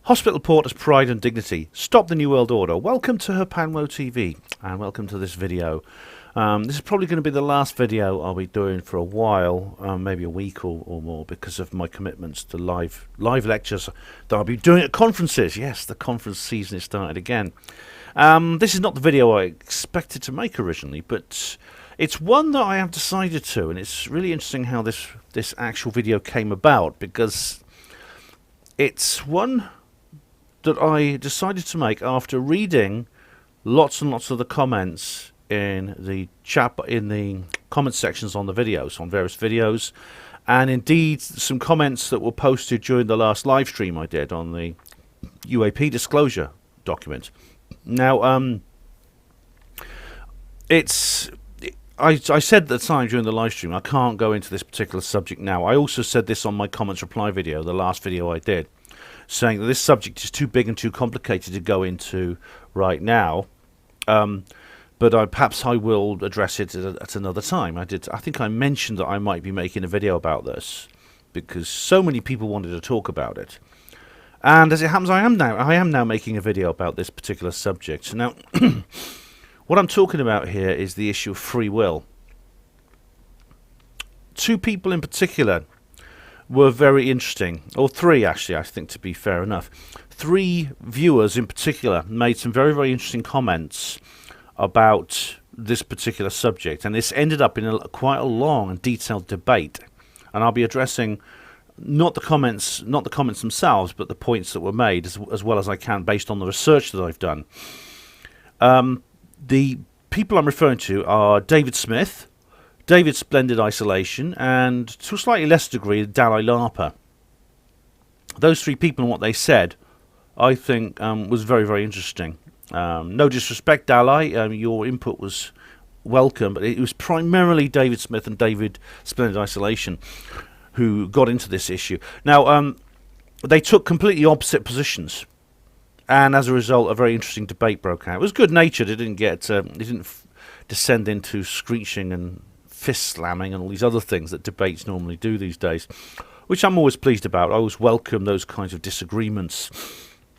Hospital Porter's Pride and Dignity. Stop the New World Order. Welcome to Herpanwo TV and welcome to this video. This is probably going to be the last video I'll be doing for a while, maybe a week or more, because of my commitments to live lectures that I'll be doing at conferences. Yes, the conference season has started again. This is not the video I expected to make originally, but it's one that I have decided to, and it's really interesting how this actual video came about, because it's one that I decided to make after reading lots and lots of the comments in the comment sections on the videos, on various videos, and indeed some comments that were posted during the last live stream I did on the UAP disclosure document. Now, I said at the time during the live stream, I can't go into this particular subject now. I also said this on my comments reply video, the last video I did, saying that this subject is too big and too complicated to go into right now. But perhaps I will address it at another time. I think I mentioned that I might be making a video about this because so many people wanted to talk about it. And as it happens, I am now making a video about this particular subject. Now, what I'm talking about here is the issue of free will. Two people in particular were very interesting, or three actually, I think, to be fair enough. Three viewers in particular made some very, very interesting comments about this particular subject, and this ended up in quite a long and detailed debate. And I'll be addressing not the comments themselves, but the points that were made as well as I can based on the research that I've done. The people I'm referring to are David Smith, David Splendid Isolation, and to a slightly less degree, Dalai Lapa. Those three people and what they said, I think, was very, very interesting. No disrespect, Dalai, your input was welcome, but it was primarily David Smith and David Splendid Isolation who got into this issue. Now, they took completely opposite positions, and as a result, a very interesting debate broke out. It was good-natured. It didn't descend into screeching and fist slamming and all these other things that debates normally do these days, which I'm always pleased about. I always welcome those kinds of disagreements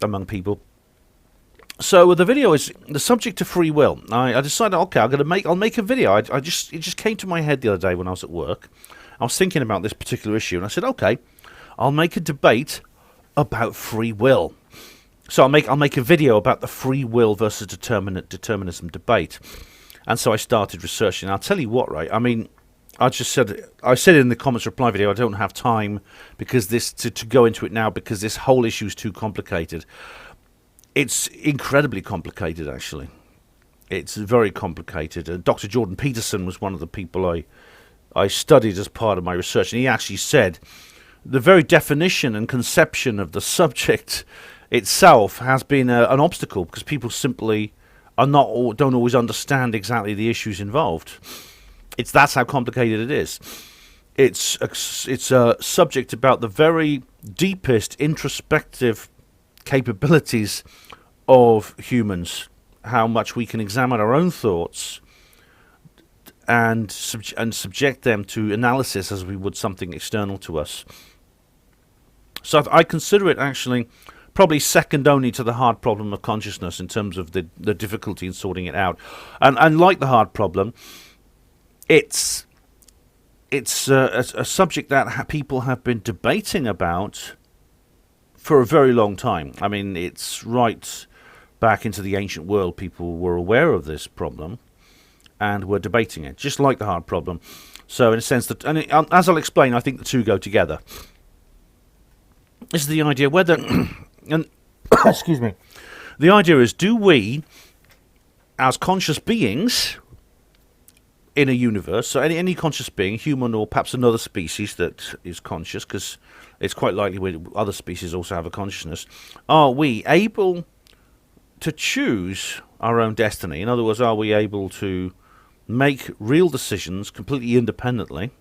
among people. So the video is the subject of free will. I decided, okay, I'll make a video. It just came to my head the other day when I was at work. I was thinking about this particular issue, and I said, okay, I'll make a debate about free will. So I'll make a video about the free will versus determinism debate. And so I started researching. I'll tell you what, right? I mean, I said in the comments reply video, I don't have time because to go into it now because this whole issue is too complicated. It's incredibly complicated, actually. It's very complicated. Dr. Jordan Peterson was one of the people I studied as part of my research, and he actually said the very definition and conception of the subject itself has been an obstacle because people simply don't always understand exactly the issues involved. That's how complicated it is. It's a subject about the very deepest introspective capabilities of humans, how much we can examine our own thoughts and subject them to analysis as we would something external to us. So I consider it actually probably second only to the hard problem of consciousness in terms of the difficulty in sorting it out. And like the hard problem, it's a subject that people have been debating about for a very long time. I mean, it's right back into the ancient world. People were aware of this problem and were debating it, just like the hard problem. So in a sense, as I'll explain, I think the two go together. This is the idea whether... And excuse me. The idea is, do we, as conscious beings in a universe, so any conscious being, human or perhaps another species that is conscious, because it's quite likely other species also have a consciousness, are we able to choose our own destiny? In other words, are we able to make real decisions completely independently?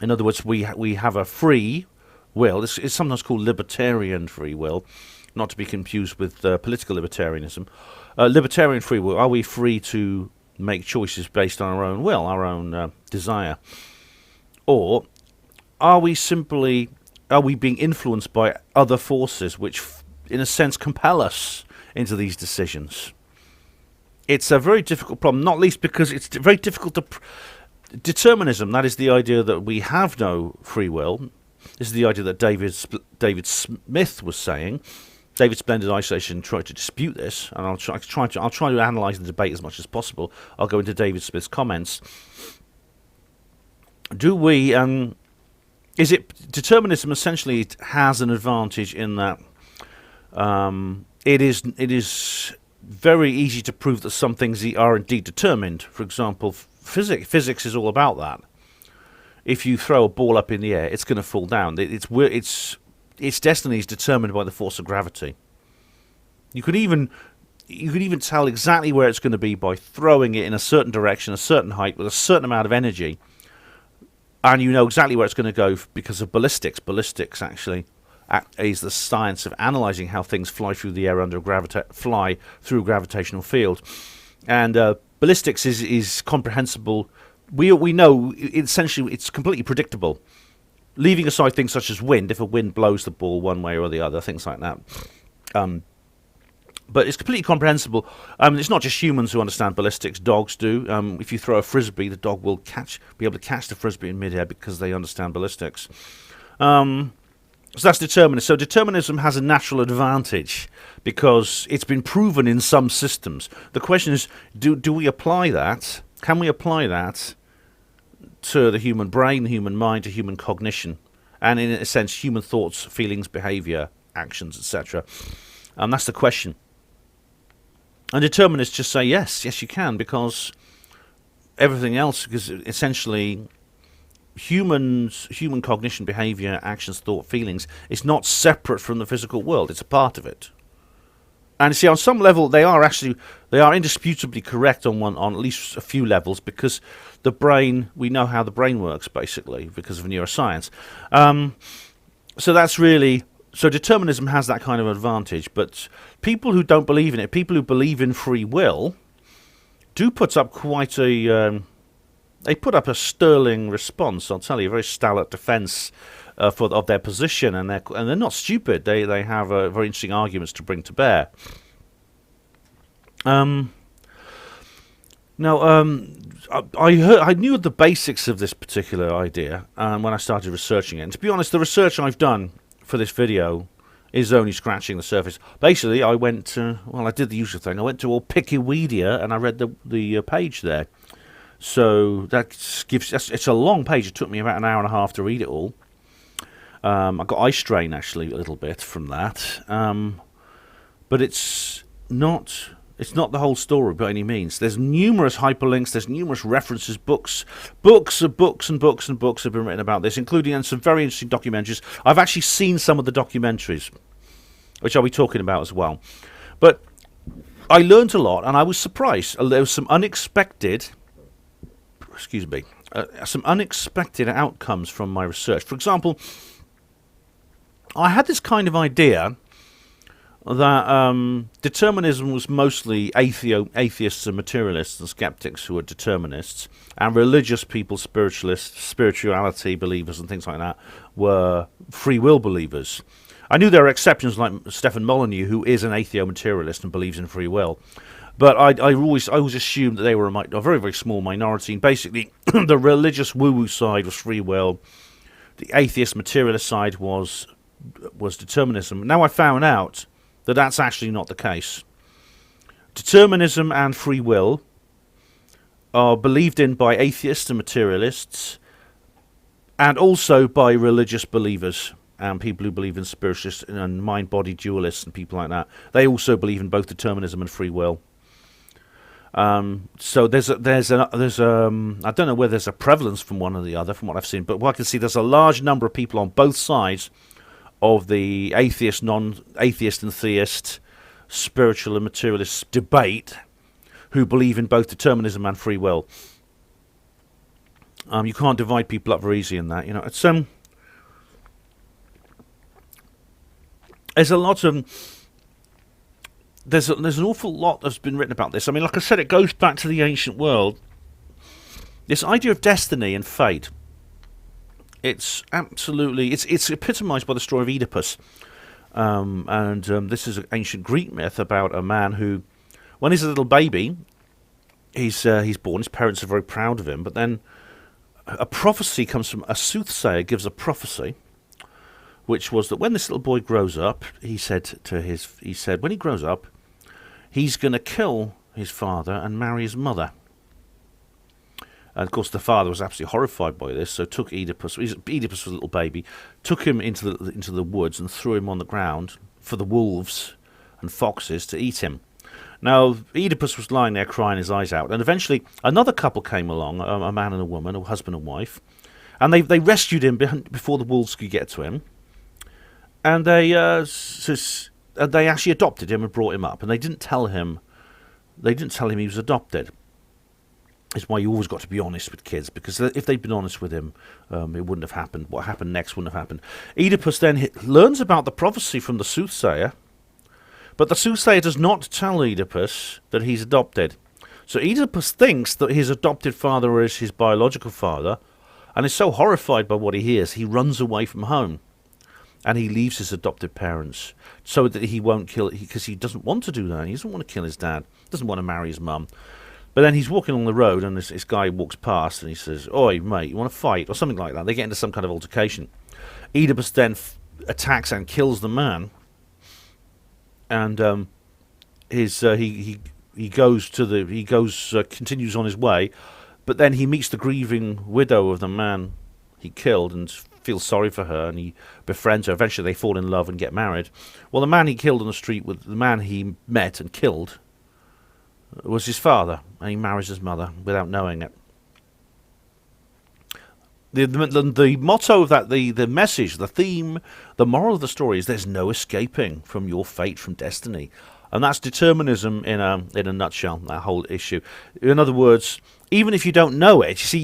In other words, we have a free will. This is sometimes called libertarian free will, not to be confused with political libertarianism. Libertarian free will, are we free to make choices based on our own will, our own desire? Or are we simply are we being influenced by other forces which, in a sense, compel us into these decisions? It's a very difficult problem, not least because it's very difficult to... Determinism, that is the idea that we have no free will. This is the idea that David Smith was saying. David Splendid Isolation tried to dispute this, and I'll try to analyse the debate as much as possible. I'll go into David Smith's comments. Is it determinism essentially has an advantage in that it is very easy to prove that some things are indeed determined. For example, physics is all about that. If you throw a ball up in the air, it's going to fall down. Its destiny is determined by the force of gravity. You could even tell exactly where it's going to be by throwing it in a certain direction, a certain height, with a certain amount of energy, and you know exactly where it's going to go because of ballistics. Ballistics actually is the science of analysing how things fly through the air fly through a gravitational field, and ballistics is comprehensible. We know essentially it's completely predictable. Leaving aside things such as wind, if a wind blows the ball one way or the other, things like that. But it's completely comprehensible. It's not just humans who understand ballistics. Dogs do. If you throw a frisbee, the dog will be able to catch the frisbee in midair because they understand ballistics. So that's determinism. So determinism has a natural advantage because it's been proven in some systems. The question is, do we apply that? Can we apply that to the human brain, the human mind, to human cognition, and in a sense, human thoughts, feelings, behaviour, actions, etc.? That's the question. And determinists just say yes, you can, because everything else, because essentially human cognition, behaviour, actions, thought, feelings is not separate from the physical world. It's a part of it. And you see, on some level, they are indisputably correct on at least a few levels, because the brain, we know how the brain works, basically, because of neuroscience. So determinism has that kind of advantage, but people who don't believe in it, people who believe in free will, do put up quite a... they put up a sterling response, I'll tell you, a very stalwart defence of their position, and they're not stupid. They have very interesting arguments to bring to bear. I knew the basics of this particular idea when I started researching it. And to be honest, the research I've done for this video is only scratching the surface. Basically, I did the usual thing. I went to Wikipedia and I read the page there. So it's a long page. It took me about an hour and a half to read it all. I got eye strain actually a little bit from that, but it's not the whole story by any means. There's numerous hyperlinks, there's numerous references, books have been written about this, including some very interesting documentaries. I've actually seen some of the documentaries, which I'll be talking about as well. But I learned a lot, and I was surprised. There was some unexpected outcomes from my research. For example, I had this kind of idea that determinism was mostly atheists and materialists and skeptics who were determinists, and religious people, spiritualists, spirituality believers and things like that were free will believers. I knew there were exceptions like Stephen Molyneux, who is an atheo-materialist and believes in free will. But I always assumed that they were a very, very small minority, and basically the religious woo-woo side was free will, the atheist materialist side was determinism. Now I found out that that's actually not the case. Determinism and free will are believed in by atheists and materialists, and also by religious believers and people who believe in spiritualists and mind-body dualists and people like that. They also believe in both determinism and free will. So there's I don't know whether there's a prevalence from one or the other, from what I've seen, but what I can see, there's a large number of people on both sides of the atheist, non-atheist and theist, spiritual and materialist debate who believe in both determinism and free will. You can't divide people up very easy in that. It's there's a lot of... There's an awful lot that's been written about this. I mean, like I said, it goes back to the ancient world. This idea of destiny and fate It's absolutely it's epitomised by the story of Oedipus, and this is an ancient Greek myth about a man who, when he's a little baby, he's born. His parents are very proud of him, but then a prophecy comes from a soothsayer gives a prophecy, which was that when this little boy grows up, he said when he grows up, he's going to kill his father and marry his mother. And of course, the father was absolutely horrified by this, so took Oedipus. Oedipus was a little baby, took him into the woods and threw him on the ground for the wolves and foxes to eat him. Now, Oedipus was lying there crying his eyes out, and eventually another couple came along, a man and a woman, a husband and wife, and they rescued him before the wolves could get to him, and they actually adopted him and brought him up, and they didn't tell him he was adopted. It's why you always got to be honest with kids, because if they'd been honest with him, it wouldn't have happened. What happened next wouldn't have happened. Oedipus then learns about the prophecy from the soothsayer, but the soothsayer does not tell Oedipus that he's adopted. So Oedipus thinks that his adopted father is his biological father, and is so horrified by what he hears, he runs away from home, and he leaves his adopted parents so that he won't kill, because he doesn't want to do that. He doesn't want to kill his dad, doesn't want to marry his mum. But then he's walking along the road, and this guy walks past, and he says, "Oi, mate, you want to fight?" or something like that. They get into some kind of altercation. Oedipus then attacks and kills the man, and continues on his way, but then he meets the grieving widow of the man he killed and feels sorry for her, and he befriends her. Eventually, they fall in love and get married. Well, the man he killed on the street, with the man he met and killed, was his father, and he marries his mother without knowing it. The motto of that, the message, the theme, the moral of the story is there's no escaping from your fate, from destiny. And that's determinism in a nutshell, that whole issue. In other words, even if you don't know it, you see,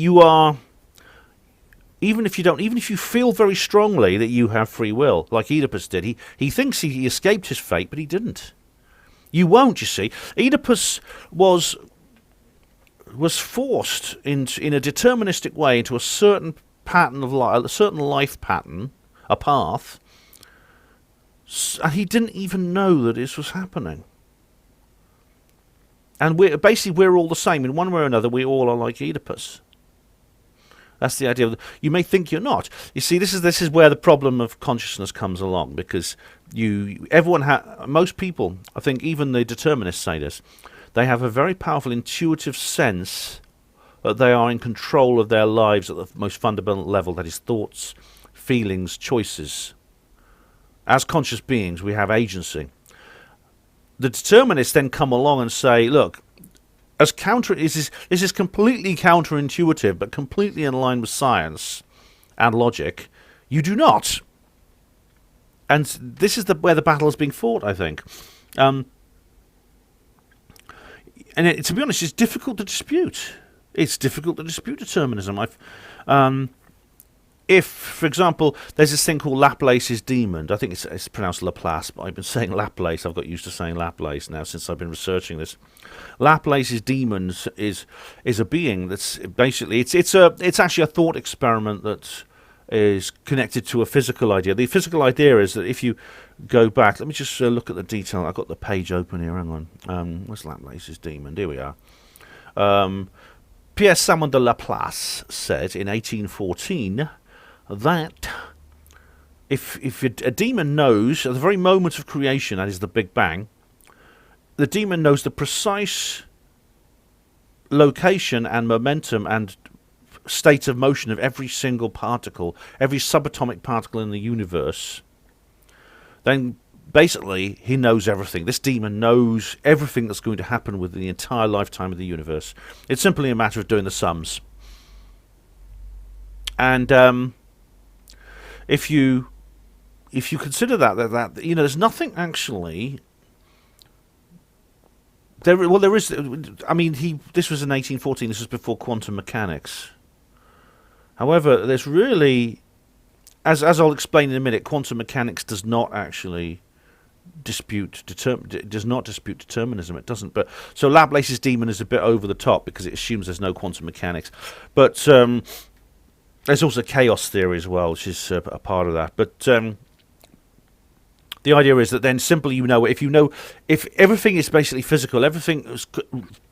even if you feel very strongly that you have free will, like Oedipus did, he thinks he escaped his fate, but he didn't. You won't, you see. Oedipus was forced in a deterministic way into a certain pattern of life, a certain life pattern, a path, and he didn't even know that this was happening. And we're all the same. In one way or another, we all are like Oedipus. That's the idea. You may think you're not. You see, this is where the problem of consciousness comes along, because most people, I think even the determinists say this, they have a very powerful intuitive sense that they are in control of their lives at the most fundamental level, that is thoughts, feelings, choices. As conscious beings, we have agency. The determinists then come along and say, look, this is completely counterintuitive, but completely in line with science and logic. You do not. And this is where the battle is being fought, I think. And to be honest, it's difficult to dispute. It's difficult to dispute determinism. If, for example, there's this thing called Laplace's demon. I think it's pronounced Laplace, but I've been saying Laplace. I've got used to saying Laplace now since I've been researching this. Laplace's demon is a being that's basically it's actually a thought experiment that is connected to a physical idea. The physical idea is that if you go back, let me just look at the detail. I've got the page open here. Hang on. Where's Laplace's demon? Here we are. Pierre Simon de Laplace said in 1814 that if a demon knows, at the very moment of creation, that is the Big Bang, the demon knows the precise location and momentum and state of motion of every single particle, every subatomic particle in the universe, then basically he knows everything. This demon knows everything that's going to happen within the entire lifetime of the universe. It's simply a matter of doing the sums. And if you consider that there's nothing actually. There is. I mean, this was in 1814. This was before quantum mechanics. However, there's really, as I'll explain in a minute, quantum mechanics does not actually dispute determinism. It doesn't. But so Laplace's demon is a bit over the top because it assumes there's no quantum mechanics. But There's also chaos theory as well, which is a part of that. But the idea is that then simply if everything is basically physical, everything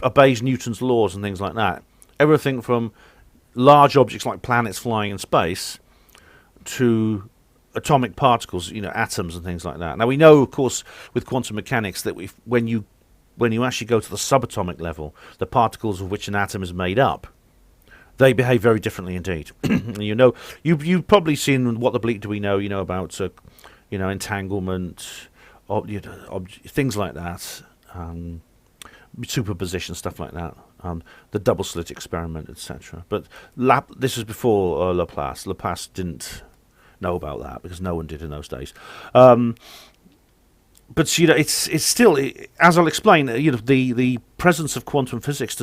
obeys Newton's laws and things like that, everything from large objects like planets flying in space to atomic particles, atoms and things like that. Now we know, of course, with quantum mechanics that when you actually go to the subatomic level, the particles of which an atom is made up, they behave very differently indeed. You've probably seen What the Bleak Do We Know, about entanglement, things like that, superposition, stuff like that, the double slit experiment, etc. But this was before Laplace. Laplace didn't know about that because no one did in those days. But it's still, as I'll explain, the presence of quantum physics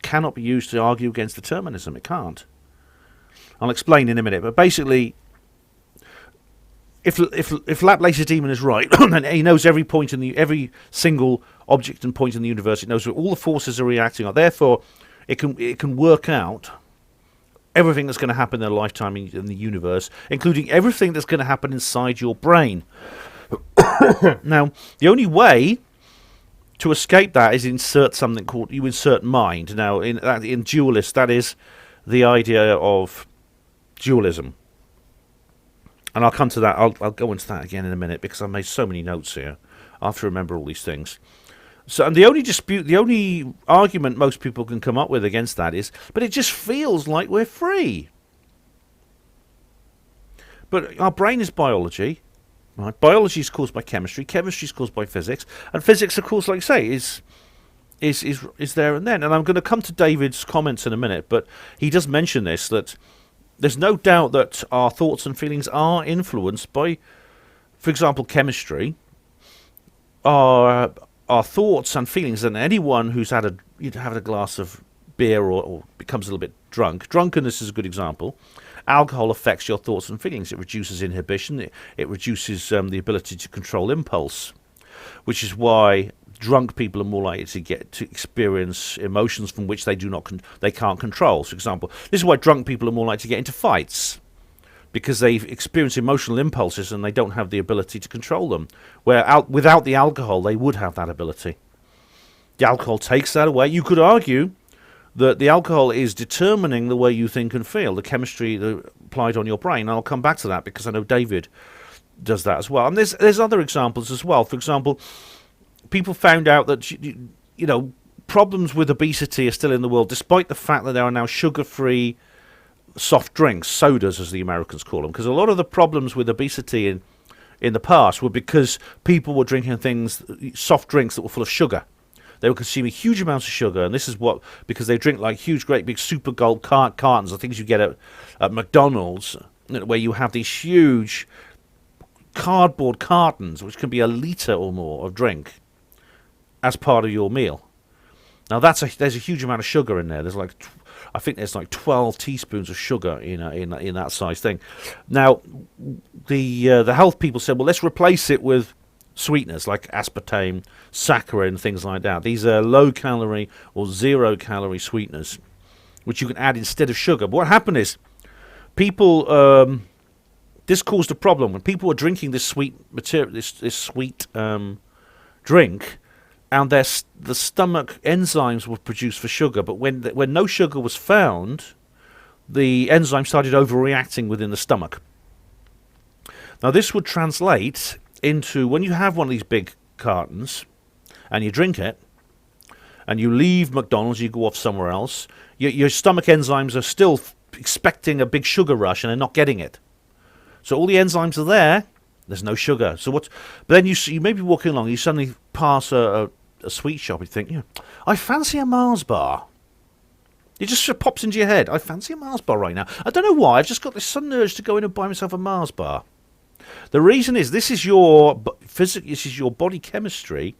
cannot be used to argue against determinism. It can't. I'll explain in a minute. But basically, if Laplace's demon is right, and he knows every single object and point in the universe, it knows where all the forces are reacting on. Therefore, it can work out everything that's going to happen in a lifetime in the universe, including everything that's going to happen inside your brain. Now, the only way to escape that is insert something called insert mind. Now, in dualist, that is the idea of dualism. And I'll come to that. I'll go into that again in a minute because I've made so many notes here. I have to remember all these things. So, and the only argument most people can come up with against that is, but it just feels like we're free. But our brain is biology. Right? Biology is caused by chemistry. Chemistry is caused by physics, and physics, of course, like I say, is there and then. And I'm going to come to David's comments in a minute, but he does mention this, that there's no doubt that our thoughts and feelings are influenced by, for example, chemistry. Our thoughts and feelings, and anyone who's had a glass of beer or becomes a little bit drunk. Drunkenness is a good example. Alcohol affects your thoughts and feelings. It reduces inhibition. It reduces the ability to control impulse, which is why drunk people are more likely to experience emotions from which they can't control. For example, this is why drunk people are more likely to get into fights, because they experience emotional impulses and they don't have the ability to control them. Where without the alcohol, they would have that ability. The alcohol takes that away. You could argue that the alcohol is determining the way you think and feel, the chemistry applied on your brain. And I'll come back to that because I know David does that as well. And there's other examples as well. For example, people found out that problems with obesity are still in the world, despite the fact that there are now sugar-free soft drinks, sodas as the Americans call them. Because a lot of the problems with obesity in the past were because people were drinking soft drinks that were full of sugar. They were consuming huge amounts of sugar, and this is because they drink like huge, great big super gold cartons of things you get at McDonald's, where you have these huge cardboard cartons, which can be a litre or more of drink, as part of your meal. Now there's a huge amount of sugar in there. I think there's like 12 teaspoons of sugar in that size thing. Now the health people said, well, let's replace it with sweeteners like aspartame, saccharin, things like that. These are low-calorie or zero-calorie sweeteners, which you can add instead of sugar. But what happened is, this caused a problem when people were drinking this sweet material, this sweet drink, and the stomach enzymes were produced for sugar. But when no sugar was found, the enzyme started overreacting within the stomach. Now this would translate into, when you have one of these big cartons and you drink it and you leave McDonald's, you go off somewhere else, your stomach enzymes are still expecting a big sugar rush and they're not getting it. So all the enzymes are there's no sugar. But then you may be walking along, you suddenly pass a sweet shop, you think, I fancy a Mars bar. It just pops into your head, I fancy a Mars bar right now. I don't know why, I've just got this sudden urge to go in and buy myself a Mars bar. The reason is this is your physics, this is your body chemistry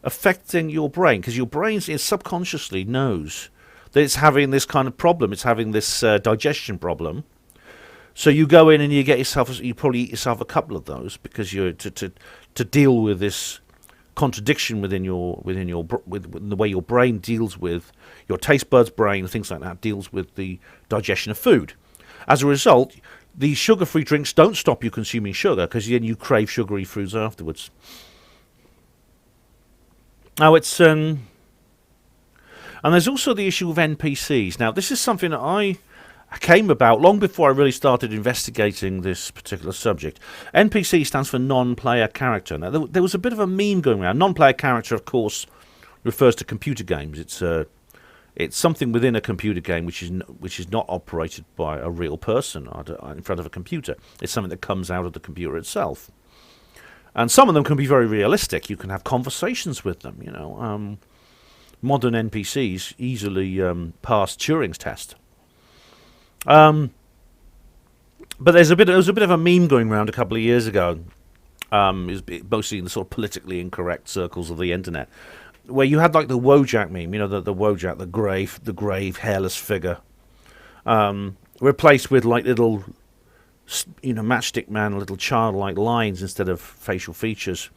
affecting your brain, because your brain subconsciously knows that it's having this kind of problem. It's having this digestion problem. So you go in and you probably eat yourself a couple of those because you're to deal with this contradiction with the way your brain deals with your taste buds, brain, things like that, deals with the digestion of food. As a result, these sugar-free drinks don't stop you consuming sugar, because then you crave sugary foods afterwards. Now it's and there's also the issue of NPCs. Now this is something that I came about long before I really started investigating this particular subject. NPC stands for non-player character. Now there was a bit of a meme going around. Non-player character, of course, refers to computer games. It's something within a computer game which is not operated by a real person in front of a computer. It's something that comes out of the computer itself. And some of them can be very realistic. You can have conversations with them. Modern NPCs easily pass Turing's test. But there was a bit of a meme going around a couple of years ago. It was mostly in the sort of politically incorrect circles of the internet, where you had like the Wojak meme, the Wojak, the grave hairless figure, replaced with like little, matchstick man, little childlike lines instead of facial features,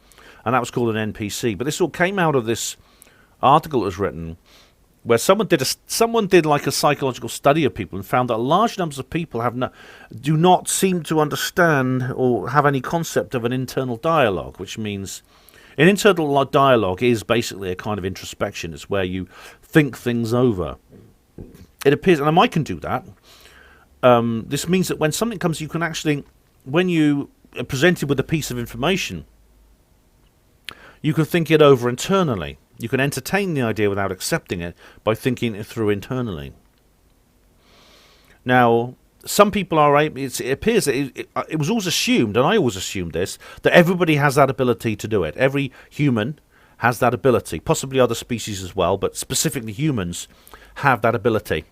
and that was called an NPC. But this all came out of this article that was written, where someone did like a psychological study of people and found that large numbers of people do not seem to understand or have any concept of an internal dialogue, which means an internal dialogue is basically a kind of introspection. It's where you think things over. It appears, and I can do that. This means that when something comes, you can actually, when you are presented with a piece of information, you can think it over internally. You can entertain the idea without accepting it by thinking it through internally. Now, some people are. It appears that it was always assumed, and I always assumed this, that everybody has that ability to do it. Every human has that ability, possibly other species as well, but specifically humans have that ability.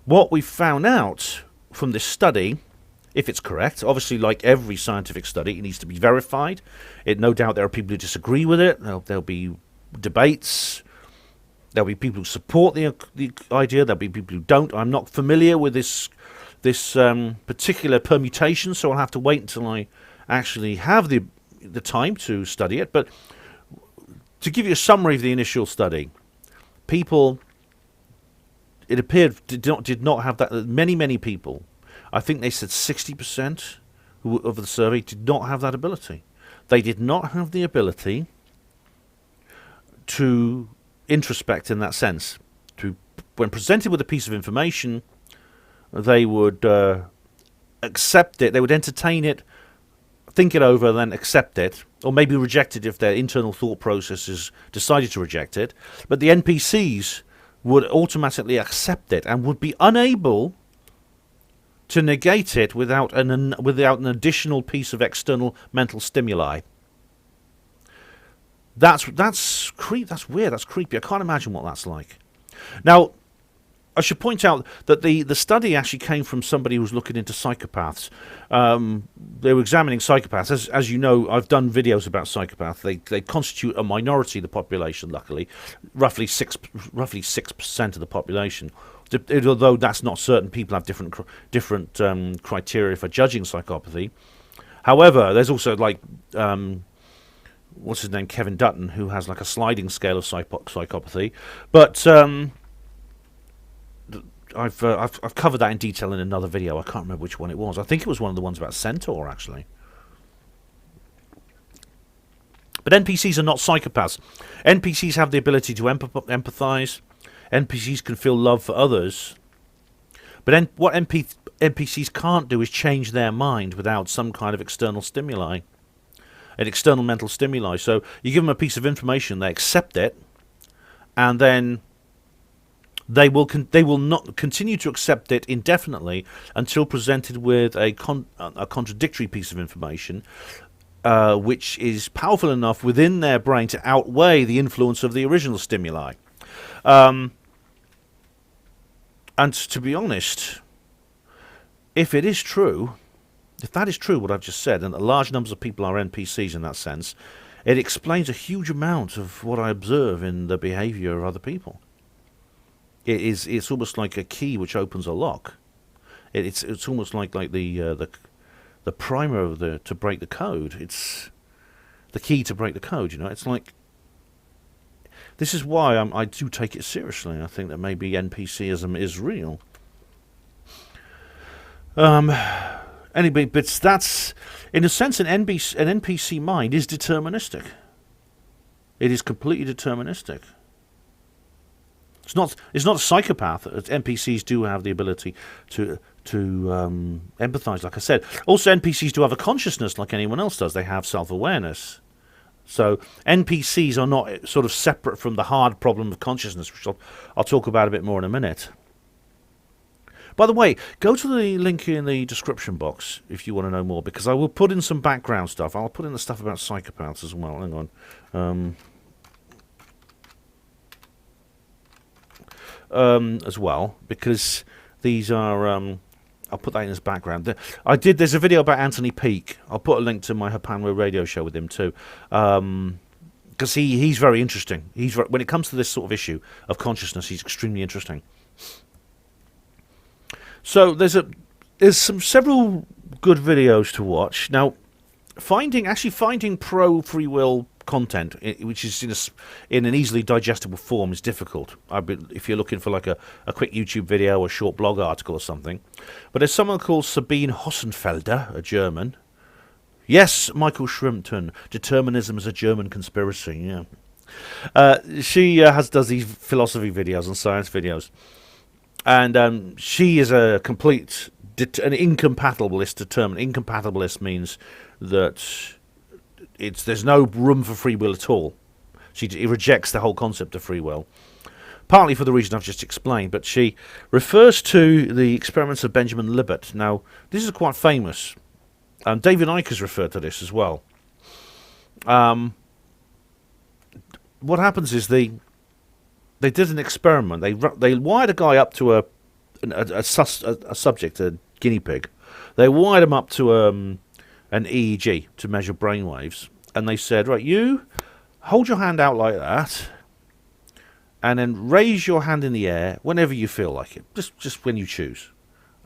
What we found out from this study, if it's correct, obviously like every scientific study, it needs to be verified. No doubt there are people who disagree with it. There'll be debates. There'll be people who support the idea. There'll be people who don't. I'm not familiar with this particular permutation, so I'll have to wait until I actually have the time to study it. But to give you a summary of the initial study, people, it appeared, did not have that. Many people, I think they said 60% of the survey did not have that ability. They did not have the ability to introspect in that sense. When presented with a piece of information, they would accept it, they would entertain it, think it over, then accept it, or maybe reject it if their internal thought processes decided to reject it. But the NPCs would automatically accept it and would be unable to negate it without an additional piece of external mental stimuli. That's weird. That's creepy. I can't imagine what that's like. Now, I should point out that the study actually came from somebody who was looking into psychopaths. They were examining psychopaths. As you know, I've done videos about psychopaths. They constitute a minority of the population. Luckily, roughly 6% of the population. Although that's not certain, people have different criteria for judging psychopathy. However, there's also like what's his name, Kevin Dutton, who has like a sliding scale of psychopathy. But I've covered that in detail in another video. I can't remember which one it was. I think it was one of the ones about Centaur, actually. But NPCs are not psychopaths. NPCs have the ability to empathize. NPCs can feel love for others. But what NPCs can't do is change their mind without some kind of external stimuli, an external mental stimuli. So you give them a piece of information, they accept it, and then they will not continue to accept it indefinitely until presented with a contradictory piece of information, which is powerful enough within their brain to outweigh the influence of the original stimuli. And to be honest, if that is true, what I've just said, and that large numbers of people are NPCs in that sense, it explains a huge amount of what I observe in the behavior of other people. It's almost like a key which opens a lock. It's almost like the primer to break the code. It's the key to break the code. It's like, this is why I do take it seriously. I think that maybe NPCism is real. Um, anyway, but that's in a sense an NPC mind is deterministic. It is completely deterministic. It's not. It's not a psychopath. NPCs do have the ability to empathise. Like I said, also NPCs do have a consciousness, like anyone else does. They have self-awareness. So NPCs are not sort of separate from the hard problem of consciousness, which I'll talk about a bit more in a minute. By the way, go to the link in the description box if you want to know more, because I will put in some background stuff. I'll put in the stuff about psychopaths as well. Hang on. As well, because these are I'll put that in as background. There's a video about Anthony Peake. I'll put a link to my Hapanwa radio show with him too, because he's very interesting. When it comes to this sort of issue of consciousness, he's extremely interesting. So there's several good videos to watch. Now, finding pro free will content, which is in an easily digestible form, is difficult. If you're looking for like a quick YouTube video or a short blog article or something. But there's someone called Sabine Hossenfelder, a German. Yes, Michael Shrimpton. Determinism is a German conspiracy. Yeah. She does these philosophy videos and science videos, and she is a complete an incompatibilist. Incompatibilist means that there's no room for free will at all. She rejects the whole concept of free will, partly for the reason I've just explained, but she refers to the experiments of Benjamin Libet. Now, this is quite famous. David Icke has referred to this as well. What happens is they did an experiment. They wired a guy up to a subject, a guinea pig. They wired him up to an EEG to measure brainwaves, and they said, right, you hold your hand out like that, and then raise your hand in the air whenever you feel like it, just when you choose.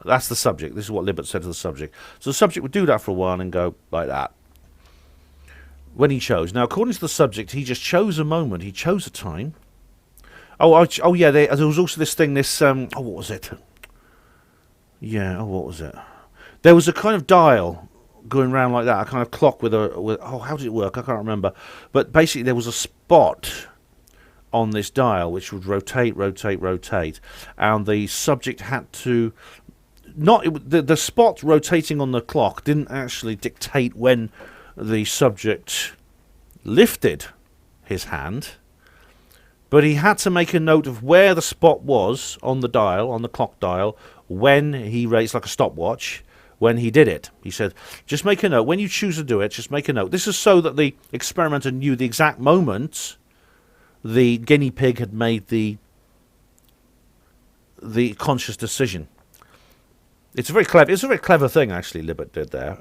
That's the subject. This is what Libet said to the subject. So the subject would do that for a while and go like that when he chose. Now, according to the subject, he just chose a moment. He chose a time. Oh yeah. There was also this thing. What was it? Yeah. What was it? There was a kind of dial going round like that, a kind of clock with how did it work? I can't remember. But basically, there was a spot on this dial which would rotate, and the subject had to the spot rotating on the clock didn't actually dictate when the subject lifted his hand, but he had to make a note of where the spot was on the dial, on the clock dial, when he raised, like a stopwatch, when he did it. He said, just make a note. When you choose to do it, just make a note. This is so that the experimenter knew the exact moment the guinea pig had made the conscious decision. It's a very clever thing, actually, Libet did there.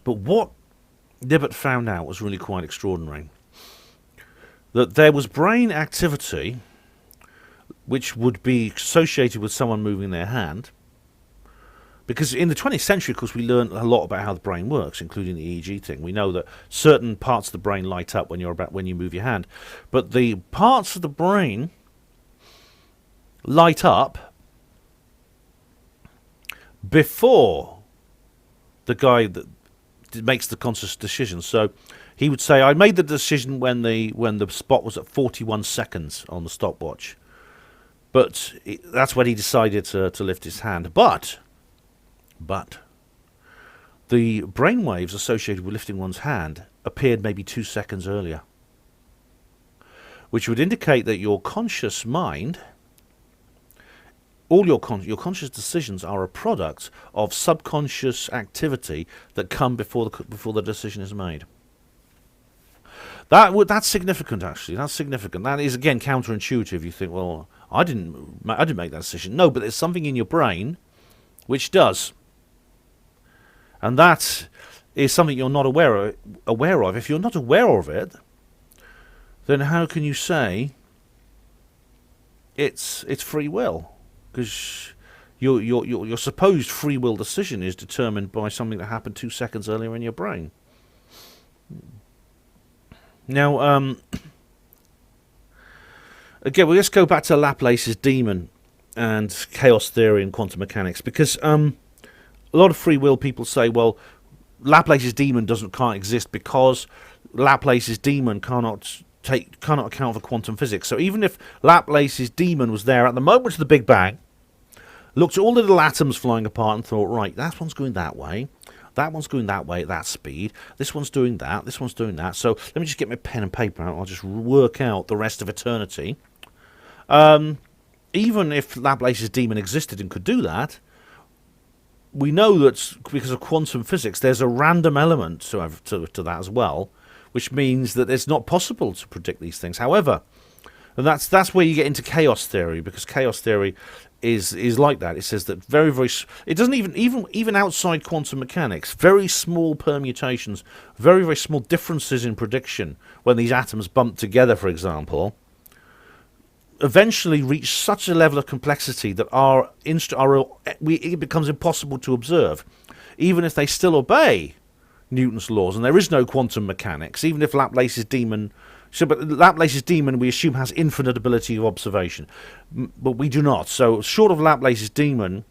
But what Libet found out was really quite extraordinary. That there was brain activity which would be associated with someone moving their hand. Because in the 20th century, of course, we learned a lot about how the brain works, including the EEG thing. We know that certain parts of the brain light up when you move your hand. But the parts of the brain light up before the guy that makes the conscious decision. So he would say, I made the decision when the spot was at 41 seconds on the stopwatch. But that's when he decided to lift his hand. But the brainwaves associated with lifting one's hand appeared maybe 2 seconds earlier, which would indicate that your conscious mind, all your conscious decisions are a product of subconscious activity that come before the decision is made. That's significant, actually. That's significant. That is, again, counterintuitive. You think, well, I didn't make that decision. No, but there's something in your brain which does. And that is something you're not aware of. If you're not aware of it, then how can you say it's free will? Because your supposed free will decision is determined by something that happened 2 seconds earlier in your brain. Now, again, let's go back to Laplace's demon. and chaos theory and quantum mechanics, because a lot of free will people say, well, Laplace's demon can't exist because Laplace's demon cannot account for quantum physics. So even if Laplace's demon was there at the moment of the Big Bang, looked at all the little atoms flying apart and thought, right, that one's going that way, that one's going that way at that speed, this one's doing that, this one's doing that. So let me just get my pen and paper out. I'll just work out the rest of eternity. Even if Laplace's demon existed and could do that, we know that because of quantum physics, there's a random element to that as well, which means that it's not possible to predict these things. However, and that's where you get into chaos theory, because chaos theory is like that. It says that it doesn't even outside quantum mechanics, very small permutations, very, very small differences in prediction when these atoms bump together, for example, eventually reach such a level of complexity that it becomes impossible to observe, even if they still obey Newton's laws, and there is no quantum mechanics, even if Laplace's demon... but Laplace's demon, we assume, has infinite ability of observation, but we do not. So short of Laplace's demon,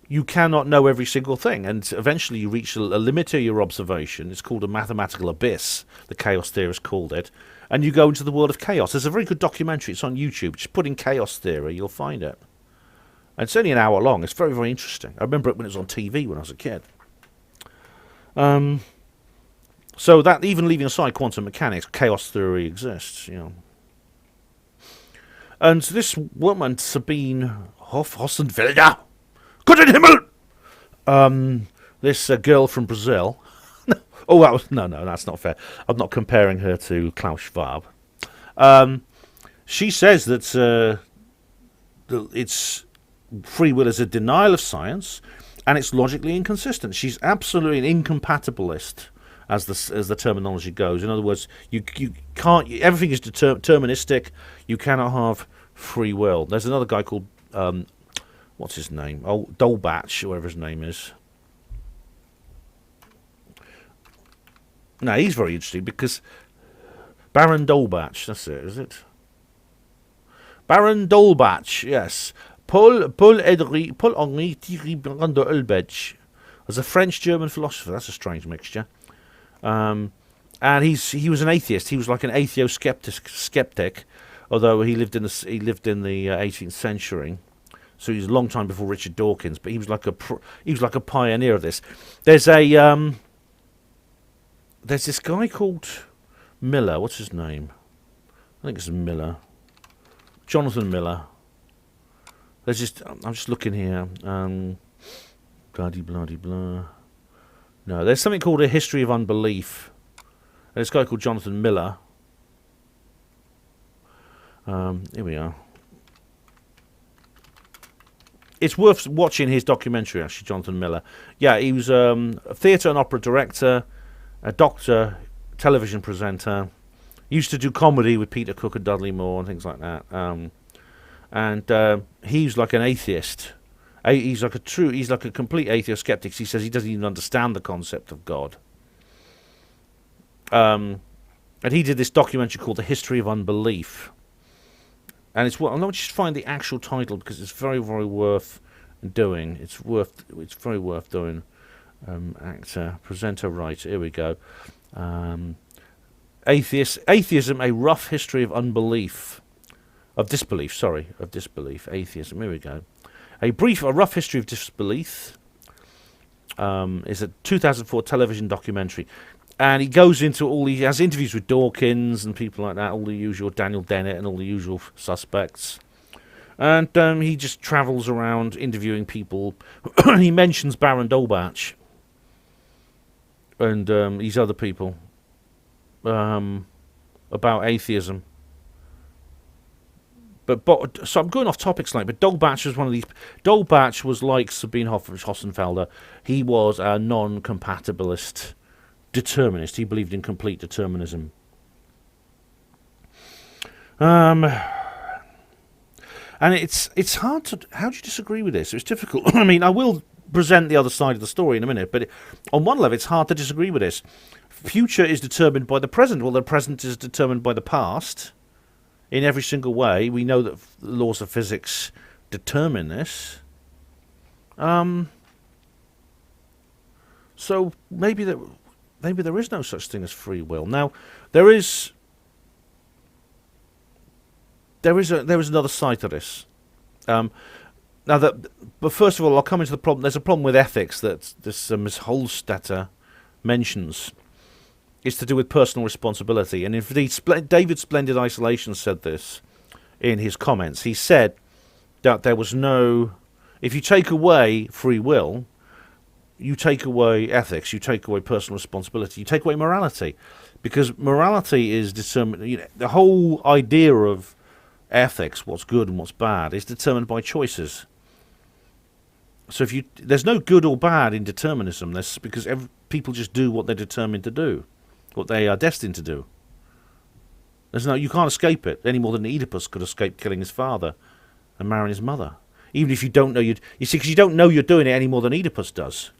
you cannot know every single thing, and eventually you reach a limit to your observation. It's called a mathematical abyss, the chaos theorists called it, and you go into the world of chaos. There's a very good documentary. It's on YouTube. Just put in chaos theory, you'll find it. And it's only an hour long. It's very, very interesting. I remember it when it was on TV when I was a kid. So that, even leaving aside quantum mechanics, chaos theory exists, you know. And this woman, Sabine Hossenfelder, Gott in Himmel! This girl from Brazil. Oh, no, that's not fair. I'm not comparing her to Klaus Schwab. She says that it's free will is a denial of science, and it's logically inconsistent. She's absolutely an incompatibilist, as the terminology goes. In other words, you can't. Everything is deterministic. You cannot have free will. There's another guy called what's his name? Oh, Dolbach, whatever his name is. No, he's very interesting because Baron Dolbach. That's it, is it? Baron Dolbach. Yes. Paul-Henri Thierry Baron Dolbach. As a French-German philosopher. That's a strange mixture. And he was an atheist. He was like an atheo-skeptic, although he lived in the 18th century, so he was a long time before Richard Dawkins. But he was like a pioneer of this. There's this guy called Miller. What's his name? I think it's Miller. Jonathan Miller. I'm just looking here. Bloody blah. No, there's something called A History of Unbelief. And this guy called Jonathan Miller. Here we are. It's worth watching his documentary, actually, Jonathan Miller. Yeah, he was a theatre and opera director, a doctor, television presenter. He used to do comedy with Peter Cook and Dudley Moore and things like that. And he's like an atheist. He's like a complete atheist skeptic. He says he doesn't even understand the concept of God. And he did this documentary called The History of Unbelief. And I'm not just find the actual title because it's very, very worth doing. It's very worth doing. Actor, presenter, writer. Here we go. Atheism: A Rough History of Unbelief, of Disbelief. Atheism. Here we go. A Rough History of Disbelief is a 2004 television documentary. And he goes into he has interviews with Dawkins and people like that, all the usual Daniel Dennett and all the usual suspects. And he just travels around interviewing people. He mentions Baron Dolbach and these other people about atheism. But so I'm going off topic slightly, but Dolbach was one of these. Dolbach was like Sabine Hossenfelder. He was a non-compatibilist determinist. He believed in complete determinism. And it's hard to... How do you disagree with this? It's difficult. I mean, I will present the other side of the story in a minute, but on one level, it's hard to disagree with this. Future is determined by the present. Well, the present is determined by the past. In every single way, we know that the laws of physics determine this. So maybe there is no such thing as free will. Now, there is another side to this. But first of all, I'll come into the problem. There's a problem with ethics that this Ms. Holstetter mentions. It's to do with personal responsibility. And indeed, David Splendid Isolation said this in his comments. He said that there was no... If you take away free will, you take away ethics, you take away personal responsibility, you take away morality. Because morality is determined... You know, the whole idea of ethics, what's good and what's bad, is determined by choices. So there's no good or bad in determinism. That's because people just do what they're determined to do, what they are destined to do. You can't escape it any more than Oedipus could escape killing his father and marrying his mother. Even if you don't know you see, because you don't know you're doing it any more than Oedipus does.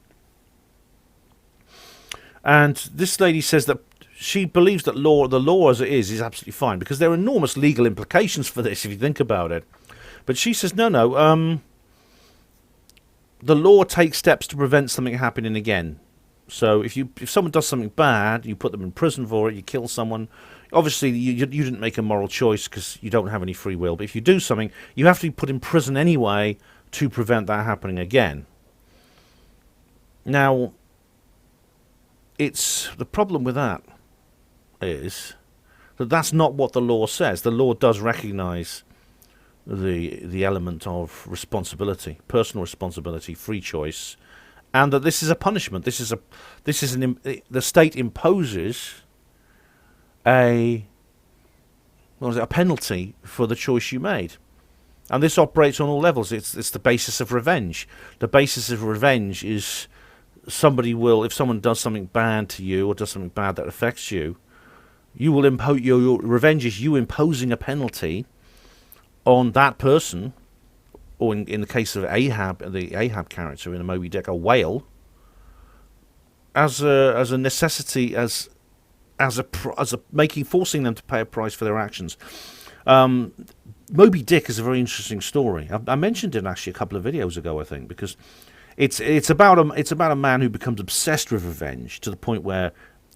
And this lady says that she believes that the law as it is absolutely fine, because there are enormous legal implications for this if you think about it. But she says no. The law takes steps to prevent something happening again. So if someone does something bad, you put them in prison for it, you kill someone. Obviously, you didn't make a moral choice because you don't have any free will. But if you do something, you have to be put in prison anyway to prevent that happening again. Now, the problem with that is that that's not what the law says. The law does recognise the element of responsibility, personal responsibility, free choice, and that this is a punishment. The state imposes a penalty for the choice you made, and this operates on all levels. It's the basis of revenge. The basis of revenge is if someone does something bad to you or does something bad that affects you, you will impose your revenge is you imposing a penalty on that person, or in the case of Ahab, the Ahab character in the Moby Dick, a whale, as a necessity, forcing them to pay a price for their actions. Moby Dick is a very interesting story. I mentioned it actually a couple of videos ago, I think, because it's about a man who becomes obsessed with revenge to the point where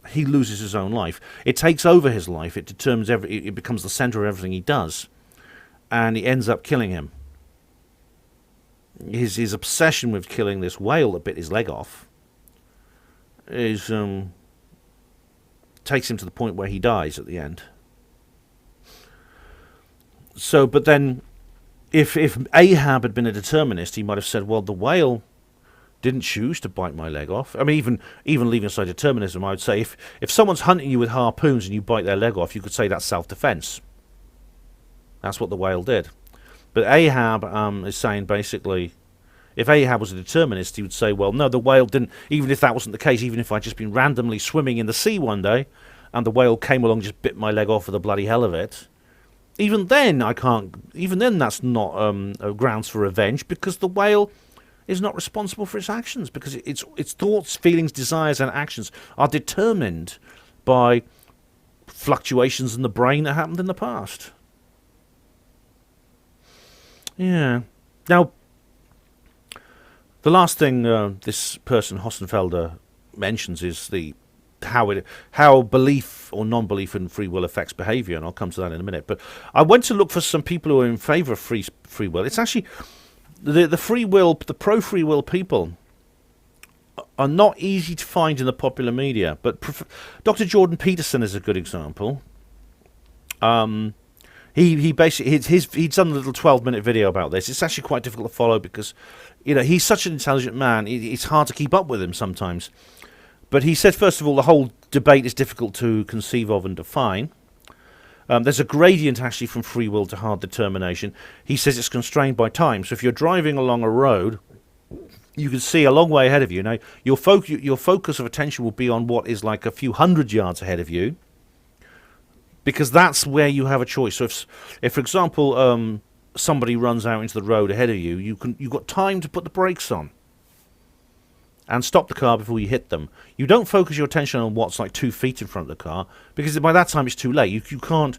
he loses his own life. It takes over his life. It determines it becomes the center of everything he does. And he ends up killing him. His obsession with killing this whale that bit his leg off takes him to the point where he dies at the end. So, but then, if Ahab had been a determinist, he might have said, well, the whale didn't choose to bite my leg off. I mean, even leaving aside determinism, I would say if someone's hunting you with harpoons and you bite their leg off, you could say that's self-defense. That's what the whale did. But Ahab is saying basically, if Ahab was a determinist, he would say, well, no, the whale didn't, even if that wasn't the case, even if I'd just been randomly swimming in the sea one day, and the whale came along and just bit my leg off for the bloody hell of it, even then that's not grounds for revenge, because the whale is not responsible for its actions, because its thoughts, feelings, desires, and actions are determined by fluctuations in the brain that happened in the past. Yeah. Now, the last thing this person, Hossenfelder, mentions is how belief or non-belief in free will affects behaviour, and I'll come to that in a minute. But I went to look for some people who are in favour of free will. It's actually the free will, the pro-free will people are not easy to find in the popular media. But Dr. Jordan Peterson is a good example. He basically he's done a little 12-minute video about this. It's actually quite difficult to follow because, he's such an intelligent man. It's hard to keep up with him sometimes. But he said, first of all, the whole debate is difficult to conceive of and define. There's a gradient actually from free will to hard determination. He says it's constrained by time. So if you're driving along a road, you can see a long way ahead of you. Now, your focus of attention will be on what is like a few hundred yards ahead of you, because that's where you have a choice. So if for example, somebody runs out into the road ahead of you, you've got time to put the brakes on and stop the car before you hit them. You don't focus your attention on what's like 2 feet in front of the car, because by that time it's too late. You can't.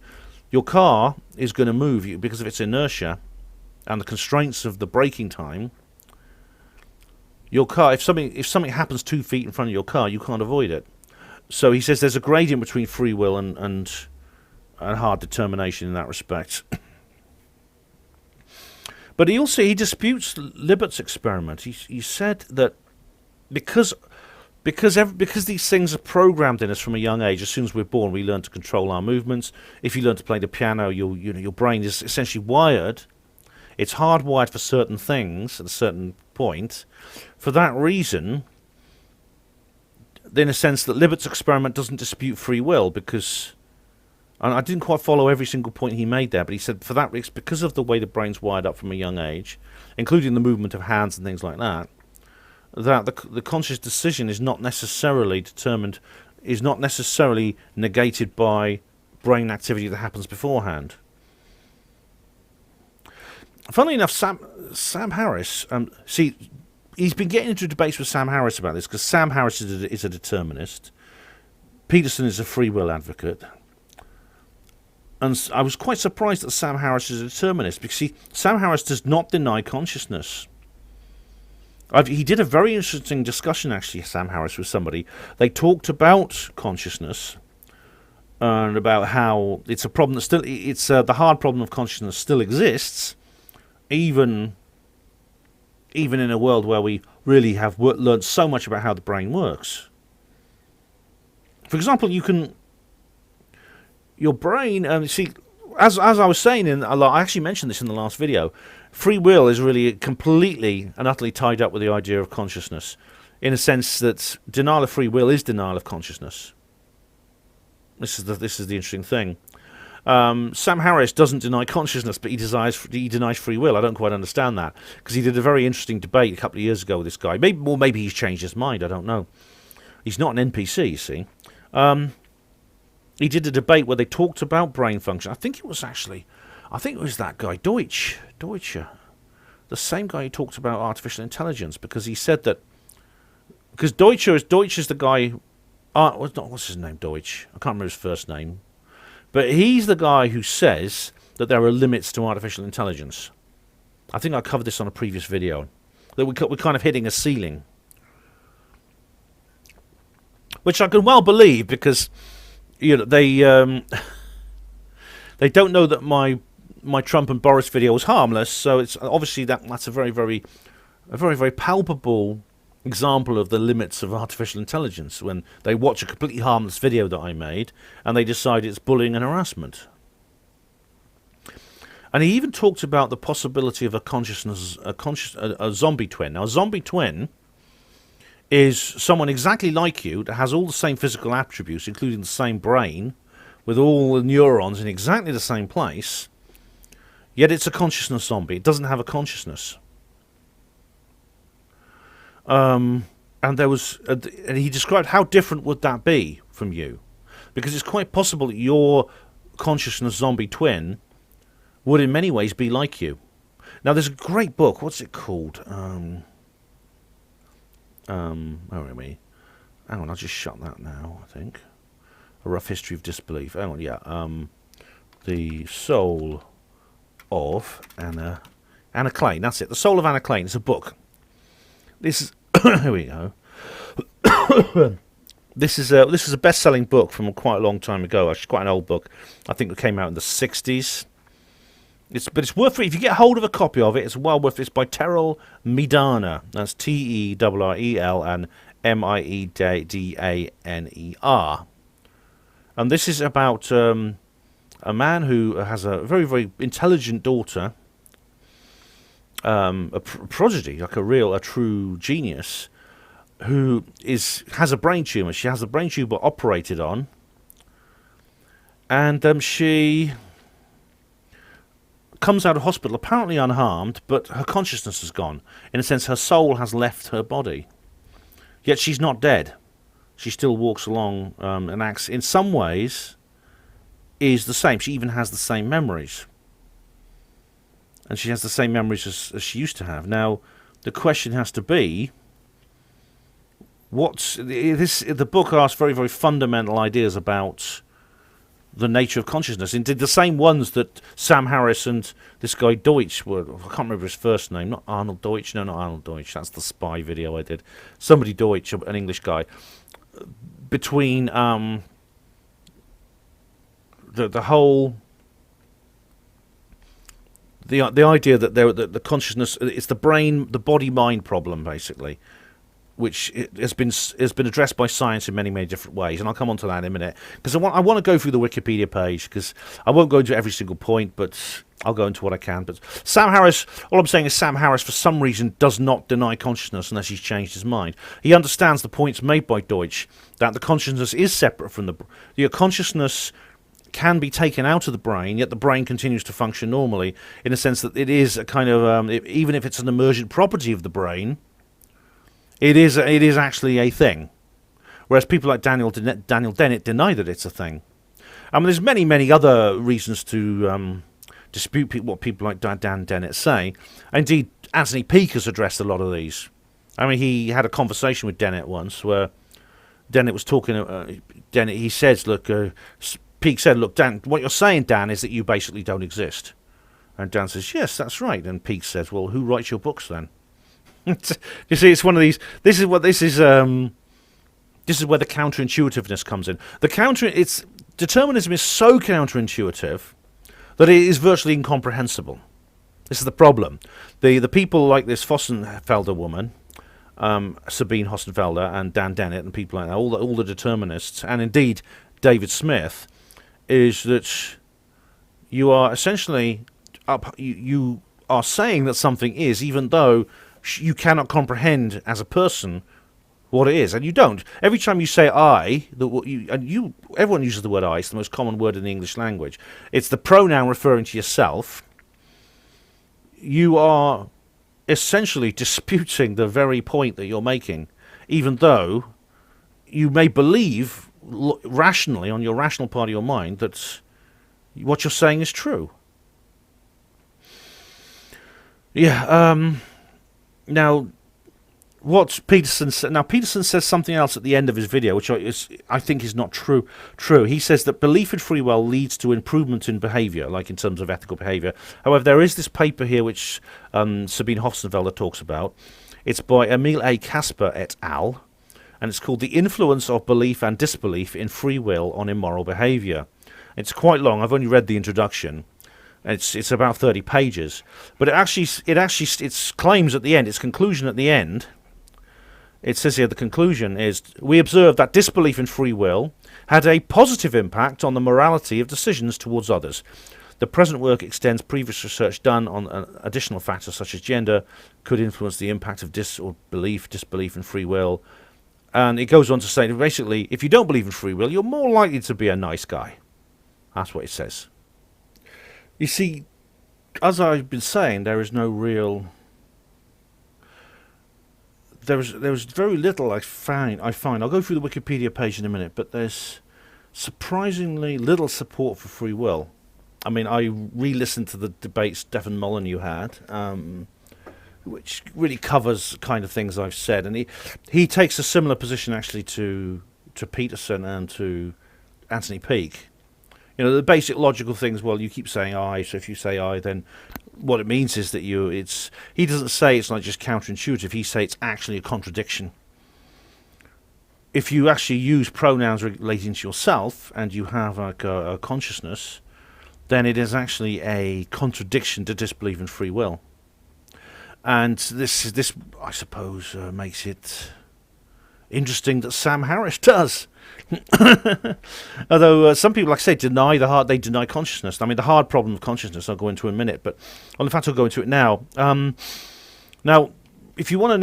Your car is going to move because of its inertia, and the constraints of the braking time, your car, if something happens 2 feet in front of your car, you can't avoid it. So he says there's a gradient between free will and hard determination in that respect. But he disputes Libet's experiment. He said that because these things are programmed in us from a young age, as soon as we're born, we learn to control our movements. If you learn to play the piano, your brain is essentially wired. It's hardwired for certain things at a certain point. For that reason, in a sense, that Libet's experiment doesn't dispute free will, because, and I didn't quite follow every single point he made there, but he said for that, it's because of the way the brain's wired up from a young age, including the movement of hands and things like that, that the conscious decision is not necessarily determined, is not necessarily negated by brain activity that happens beforehand. Funnily enough, Sam Harris, he's been getting into debates with Sam Harris about this, because Sam Harris is a determinist. Peterson is a free will advocate. And I was quite surprised that Sam Harris is a determinist, because Sam Harris does not deny consciousness. He did a very interesting discussion, actually, Sam Harris, with somebody. They talked about consciousness and about how it's a problem that still, the hard problem of consciousness still exists, even in a world where we really have learned so much about how the brain works. For example, your brain, as I was saying, I actually mentioned this in the last video, free will is really completely and utterly tied up with the idea of consciousness, in a sense that denial of free will is denial of consciousness. This is the interesting thing. Sam Harris doesn't deny consciousness, but he denies free will. I don't quite understand that, because he did a very interesting debate a couple of years ago with this guy. Maybe he's changed his mind. I don't know. He's not an NPC, you see. He did a debate where they talked about brain function. I think it was that guy, Deutsche, the same guy who talked about artificial intelligence, because he said that, because Deutsche is the guy. What's his name? Deutsche. I can't remember his first name. But he's the guy who says that there are limits to artificial intelligence. I think I covered this on a previous video. That we're kind of hitting a ceiling. Which I can well believe, because they don't know that my Trump and Boris video was harmless, so it's obviously that's a very, very palpable example of the limits of artificial intelligence, when they watch a completely harmless video that I made and they decide it's bullying and harassment. And he even talked about the possibility of a zombie twin. Now, a zombie twin is someone exactly like you that has all the same physical attributes, including the same brain, with all the neurons in exactly the same place, yet it's a consciousness zombie. It doesn't have a consciousness. And he described how different would that be from you, because it's quite possible that your consciousness zombie twin would in many ways be like you. Now, there's a great book. What's it called? Where are we? Hang on, I'll just shut that now, I think. A Rough History of Disbelief. Hang on, yeah. The Soul of Anna Klein. That's it. The Soul of Anna Klein. It's a book. This is here we go. This is a best-selling book from quite a long time ago. Actually, quite an old book. I think it came out in the 60s. It's worth it if you get hold of a copy of it. It's well worth it. It's by Terrell Midana. That's Terrel and Miedaner. And this is about a man who has a very, very intelligent daughter. A prodigy, like a true genius, who has a brain tumor. She has the brain tumor operated on, and she comes out of hospital apparently unharmed, but her consciousness has gone. In a sense, her soul has left her body. Yet she's not dead. She still walks along and acts, in some ways, is the same. She even has the same memories. And she has the same memories as she used to have. Now, the question has to be, the book asks very, very fundamental ideas about the nature of consciousness. Indeed, the same ones that Sam Harris and this guy Deutsch were. I can't remember his first name. Not Arnold Deutsch. No, not Arnold Deutsch. That's the spy video I did. Somebody Deutsch, an English guy. Between the whole the idea that the consciousness, it's the brain, the body mind problem basically, which has been addressed by science in many different ways, and I'll come on to that in a minute, because I want to go through the Wikipedia page, because I won't go into every single point, but I'll go into what I can. But Sam Harris, all I'm saying is Sam Harris for some reason does not deny consciousness unless he's changed his mind. He understands the points made by Deutsch, that the consciousness is separate from the consciousness can be taken out of the brain, yet the brain continues to function normally, in a sense that it is a kind of, even if it's an emergent property of the brain, it is actually a thing. Whereas people like Daniel Dennett deny that it's a thing. I mean, there's many other reasons to dispute what people like Dan Dennett say. Indeed, Anthony Peake has addressed a lot of these. I mean, he had a conversation with Dennett once where Dennett was talking. Dennett, he says, look, Peake said, look, Dan, what you're saying, Dan, is that you basically don't exist. And Dan says, yes, that's right. And Peake says, well, who writes your books then? You see, it's one of these. This is where the counterintuitiveness comes in. Determinism is so counterintuitive that it is virtually incomprehensible. This is the problem. The people like this Fossenfelder woman, Sabine Hossenfelder, and Dan Dennett, and people like that, all the determinists, and indeed David Smith, is that you are essentially you are saying that something is, even though you cannot comprehend as a person what it is, and you don't. Every time you say "I," everyone uses the word "I." It's the most common word in the English language. It's the pronoun referring to yourself. You are essentially disputing the very point that you're making, even though you may believe rationally, on your rational part of your mind, that what you're saying is true. Yeah. Now, what Peterson said. Now, Peterson says something else at the end of his video, which I think is not true. He says that belief in free will leads to improvement in behaviour, like in terms of ethical behaviour. However, there is this paper here which Sabine Hossenfelder talks about. It's by Emil A. Casper et al., and it's called The Influence of Belief and Disbelief in Free Will on Immoral Behaviour. It's quite long. I've only read the introduction. It's about 30 pages, but it claims at the end, its conclusion at the end. It says here the conclusion is, we observed that disbelief in free will had a positive impact on the morality of decisions towards others. The present work extends previous research done on additional factors such as gender could influence the impact of disbelief in free will. And it goes on to say that basically, if you don't believe in free will, you're more likely to be a nice guy. That's what it says. You see, as I've been saying, there is no real. There's very little I find. I'll go through the Wikipedia page in a minute, but there's surprisingly little support for free will. I mean, I re-listened to the debates Stephen Molyneux had, which really covers kind of things I've said, and he takes a similar position actually to Peterson and to Anthony Peake. You know, the basic logical things, well, you keep saying I, so if you say I, then what it means is that he doesn't say it's not just counterintuitive, he says it's actually a contradiction. If you actually use pronouns relating to yourself and you have like a consciousness, then it is actually a contradiction to disbelief in free will. And this I suppose, makes it interesting that Sam Harris does. Although some people, like I say, they deny consciousness. I mean, the hard problem of consciousness I'll go into in a minute, but in fact I'll go into it now. Now, if you want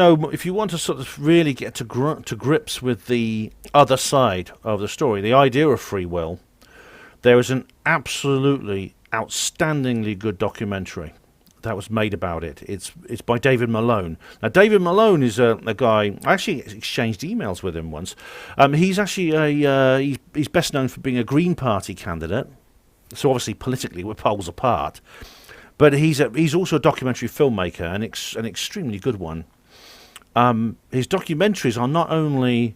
to sort of really get to grips with the other side of the story, the idea of free will, there is an absolutely outstandingly good documentary that was made about it. It's by David Malone. Now, David Malone is a guy. I actually exchanged emails with him once. He's actually he's best known for being a Green Party candidate. So obviously politically we're poles apart. But he's also a documentary filmmaker, and an extremely good one. His documentaries are not only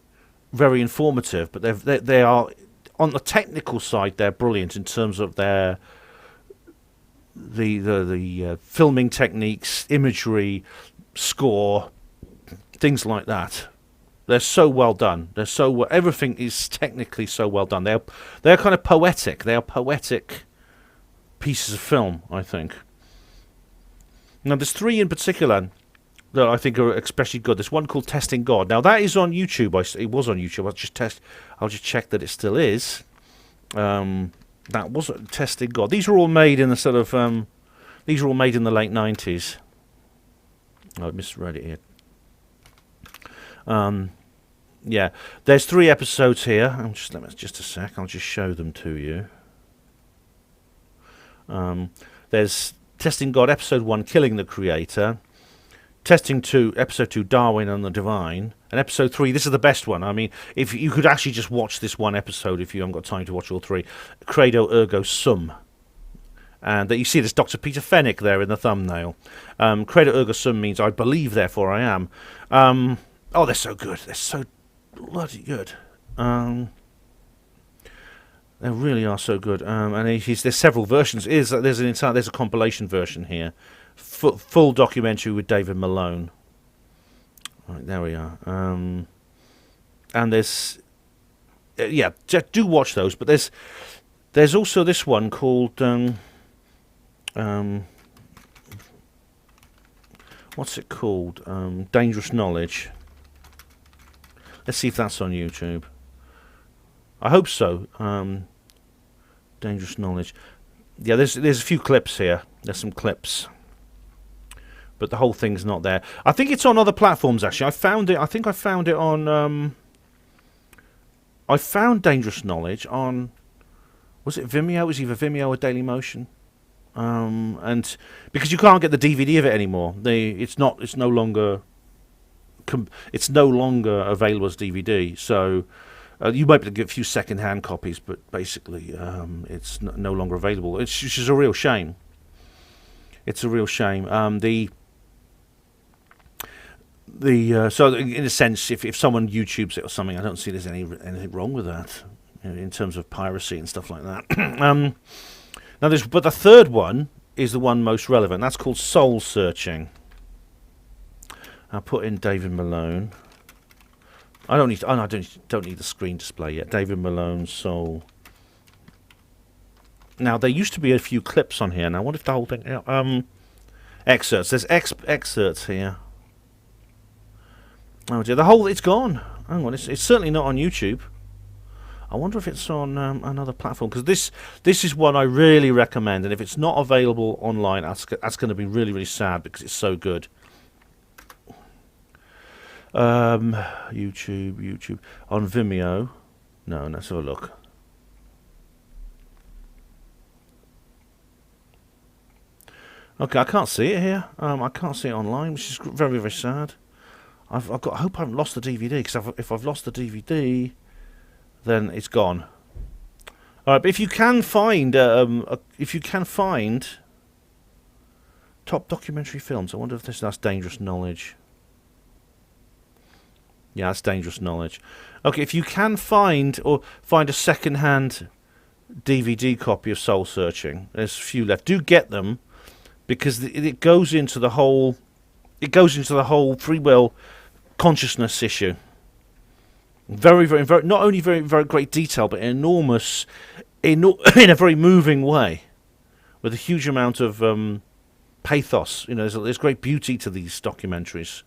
very informative, but they are on the technical side, they're brilliant in terms of their the filming techniques, imagery, score, things like that. They're so well done. Everything is technically so well done. They're kind of poetic. They are poetic pieces of film, I think. Now, there's 3 in particular that I think are especially good. There's one called Testing God. Now, that is on YouTube. It was on YouTube. I'll just check that it still is. That was Testing God. These were all made in the sort of these were all made in the late 90s. Oh, I misread it here. Yeah, there's 3 episodes here. Just a sec. I'll just show them to you. There's Testing God, episode 1, Killing the Creator. Testing 2, episode 2, Darwin and the Divine. And episode 3, this is the best one. I mean, if you could actually just watch this one episode if you haven't got time to watch all 3. Credo Ergo Sum. And that you see this Dr. Peter Fenwick there in the thumbnail. Credo Ergo Sum means I believe, therefore I am. Oh, they're so good. They're so bloody good. They really are so good. And there's several versions. There's a compilation version here. Full documentary with David Malone. Right, there we are. And there's do watch those. But there's also this one called what's it called? Dangerous Knowledge. Let's see if that's on YouTube. I hope so. Dangerous Knowledge. Yeah, there's a few clips here. There's some clips. But the whole thing's not there. I think it's on other platforms, actually. I think I found it on... I found Dangerous Knowledge on... Was it Vimeo? It was either Vimeo or Dailymotion. And because you can't get the DVD of it anymore. It's no longer available as DVD. So you might be able to get a few second-hand copies, but basically it's no longer available. Which is a real shame. It's a real shame. So in a sense, if someone YouTubes it or something, I don't see there's anything wrong with that, in terms of piracy and stuff like that. Now but the third one is the one most relevant. That's called Soul Searching. I'll put in David Malone. I don't need the screen display yet. David Malone Soul. Now there used to be a few clips on here. Now what if the whole thing? Excerpts. There's excerpts here. Oh dear, it's gone. Hang on, it's certainly not on YouTube. I wonder if it's on another platform, because this is one I really recommend, and if it's not available online, that's going to be really, really sad, because it's so good. YouTube on Vimeo. No, let's have a look. Okay, I can't see it here. I can't see it online, which is very, very sad. I hope I haven't lost the DVD, because if I've lost the DVD, then it's gone. All right, but if you can find top documentary films, I wonder if that's Dangerous Knowledge. Yeah, that's Dangerous Knowledge. Okay, if you can find a second-hand DVD copy of Soul Searching, there's a few left. Do get them, because it goes into the whole free will consciousness issue. Very, very, very, not only very, very great detail, but enormous, in a very moving way, with a huge amount of pathos. You know, there's great beauty to these documentaries.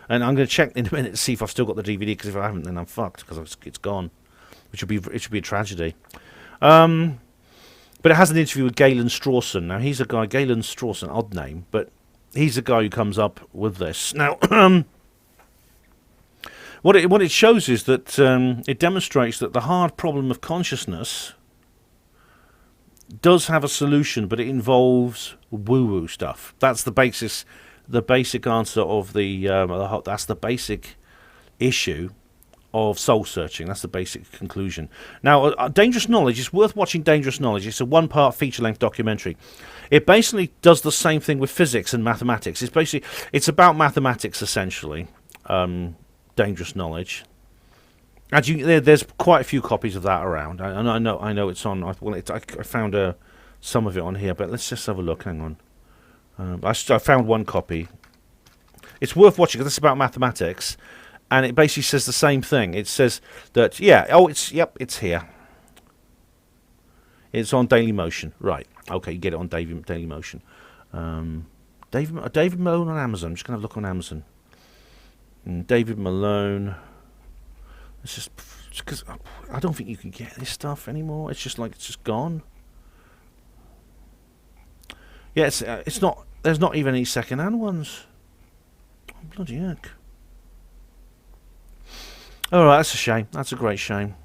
And I'm going to check in a minute to see if I've still got the DVD, because if I haven't, then I'm fucked, because it's gone, which would be a tragedy. But it has an interview with Galen Strawson. Now he's a guy, Galen Strawson, odd name, but he's the guy who comes up with this. Now, what it shows is that it demonstrates that the hard problem of consciousness does have a solution, but it involves woo-woo stuff. That's the basis. The basic answer of that's the basic issue of Soul Searching. That's the basic conclusion. Now, Dangerous Knowledge is worth watching. Dangerous Knowledge. It's a one-part feature-length documentary. It basically does the same thing with physics and mathematics. It's about mathematics essentially. Dangerous Knowledge. And there's quite a few copies of that around, and I know it's on. I found some of it on here, but let's just have a look. Hang on, I found one copy. It's worth watching because it's about mathematics, and it basically says the same thing. It says that it's here. It's on Daily Motion, right? Okay, you get it on Daily Motion. David Malone on Amazon. I'm just gonna have a look on Amazon. David Malone. It's just because I don't think you can get this stuff anymore. It's just gone. Yeah, it's not. There's not even any second-hand ones. Oh, bloody heck! All right, that's a shame. That's a great shame.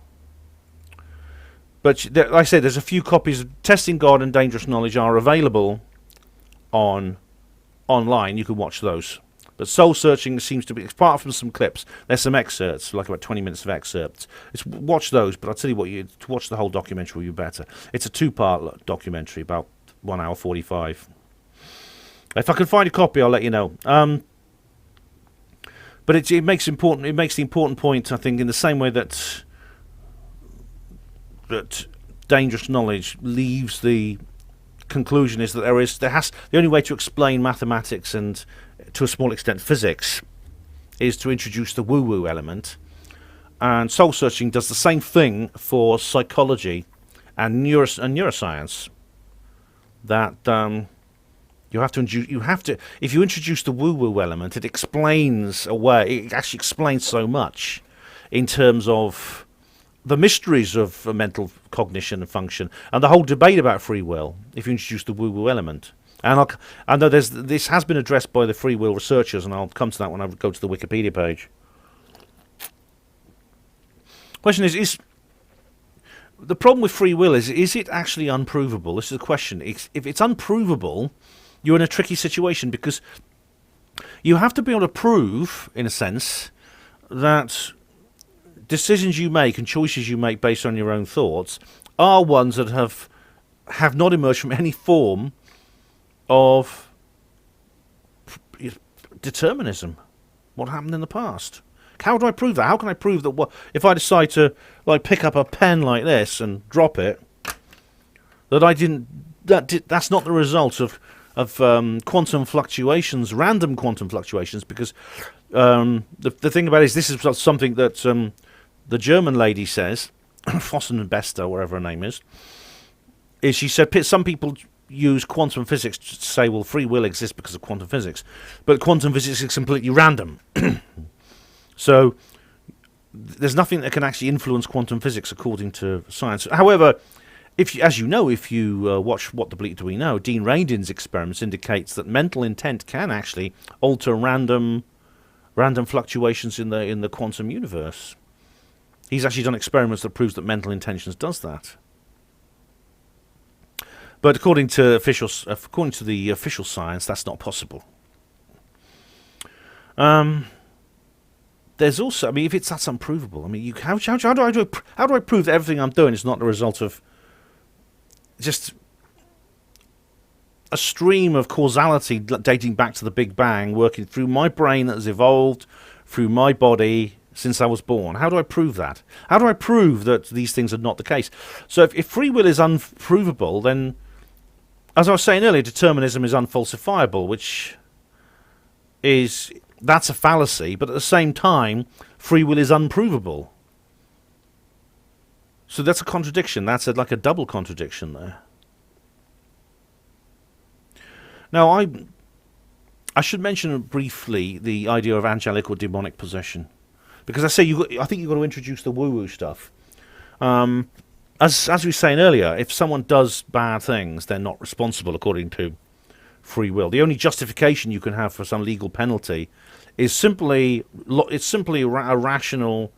But like I said, there's a few copies of Testing God and Dangerous Knowledge are available online. You can watch those. But Soul Searching seems to be, apart from some clips, there's some excerpts, like about 20 minutes of excerpts. Watch those, but I'll tell you what, to watch the whole documentary will be better. It's a 2-part documentary, about 1 hour 45. If I can find a copy, I'll let you know. But it makes the important point, I think, in the same way that Dangerous Knowledge leaves the conclusion is that the only way to explain mathematics and to a small extent physics is to introduce the woo-woo element, and Soul Searching does the same thing for psychology and neuroscience. That you have to if you introduce the woo-woo element, it explains away. It actually explains so much in terms of the mysteries of mental cognition and function, and the whole debate about free will. If you introduce the woo-woo element, and I know this has been addressed by the free will researchers, and I'll come to that when I go to the Wikipedia page. Question is the problem with free will is it actually unprovable? This is the question. If it's unprovable, you're in a tricky situation, because you have to be able to prove, in a sense, that decisions you make and choices you make based on your own thoughts are ones that have not emerged from any form of determinism. What happened in the past? How do I prove that? How can I prove that if I decide to pick up a pen like this and drop it, that's not the result of quantum fluctuations, random quantum fluctuations? Because the thing about it is, this is something that the German lady says, Fossen and Bester, whatever her name is she said some people use quantum physics to say, well, free will exists because of quantum physics, but quantum physics is completely random. So there's nothing that can actually influence quantum physics according to science. However, if you watch What the Bleak Do We Know, Dean Radin's experiments indicates that mental intent can actually alter random fluctuations in the quantum universe. He's actually done experiments that proves that mental intentions does that. But according to the official science, that's not possible. There's also, if that's unprovable, how do I prove that everything I'm doing is not the result of just a stream of causality dating back to the Big Bang, working through my brain that has evolved through my body since I was born? How do I prove that? How do I prove that these things are not the case? So if free will is unprovable, then, as I was saying earlier, determinism is unfalsifiable, that's a fallacy, but at the same time, free will is unprovable. So that's a contradiction. That's like a double contradiction there. Now, I should mention briefly the idea of angelic or demonic possession, because I think you've got to introduce the woo-woo stuff. As we were saying earlier, if someone does bad things, they're not responsible according to free will. The only justification you can have for some legal penalty is simply a rational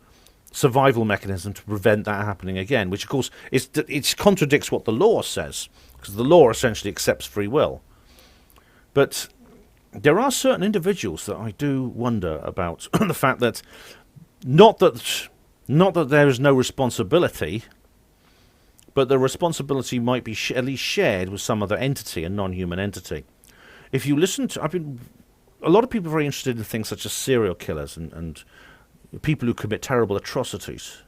survival mechanism to prevent that happening again, which of course it contradicts what the law says, because the law essentially accepts free will. But there are certain individuals that I do wonder about the fact that not that there is no responsibility, but the responsibility might be at least shared with some other entity, a non-human entity. If you listen to, a lot of people are very interested in things such as serial killers and people who commit terrible atrocities,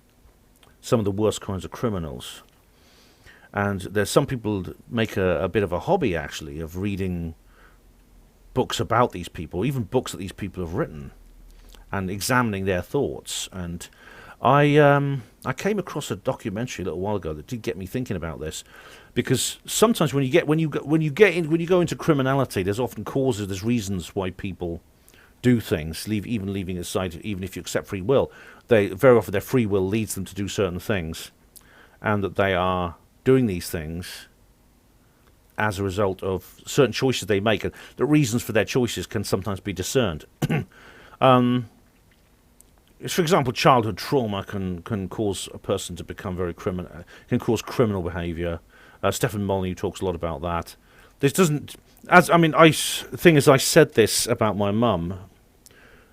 some of the worst kinds of criminals. And there's some people that make a bit of a hobby, actually, of reading books about these people, even books that these people have written, and examining their thoughts. And I came across a documentary a little while ago that did get me thinking about this, because sometimes when you go into criminality, there's often causes, there's reasons why people do things, even leaving aside, even if you accept free will, very often their free will leads them to do certain things, and that they are doing these things as a result of certain choices they make, and the reasons for their choices can sometimes be discerned. For example, childhood trauma can cause a person to become very criminal, can cause criminal behaviour. Stephen Molyneux talks a lot about that. This doesn't, I said this about my mum.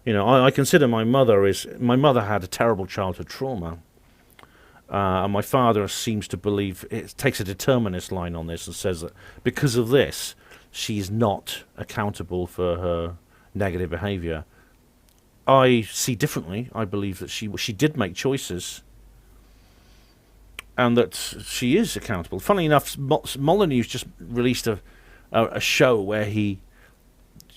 You know, I consider my mother had a terrible childhood trauma. And my father seems to believe, it takes a determinist line on this and says that because of this, she's not accountable for her negative behaviour. I see differently. I believe that she did make choices, and that she is accountable. Funnily enough, Molyneux just released a show where he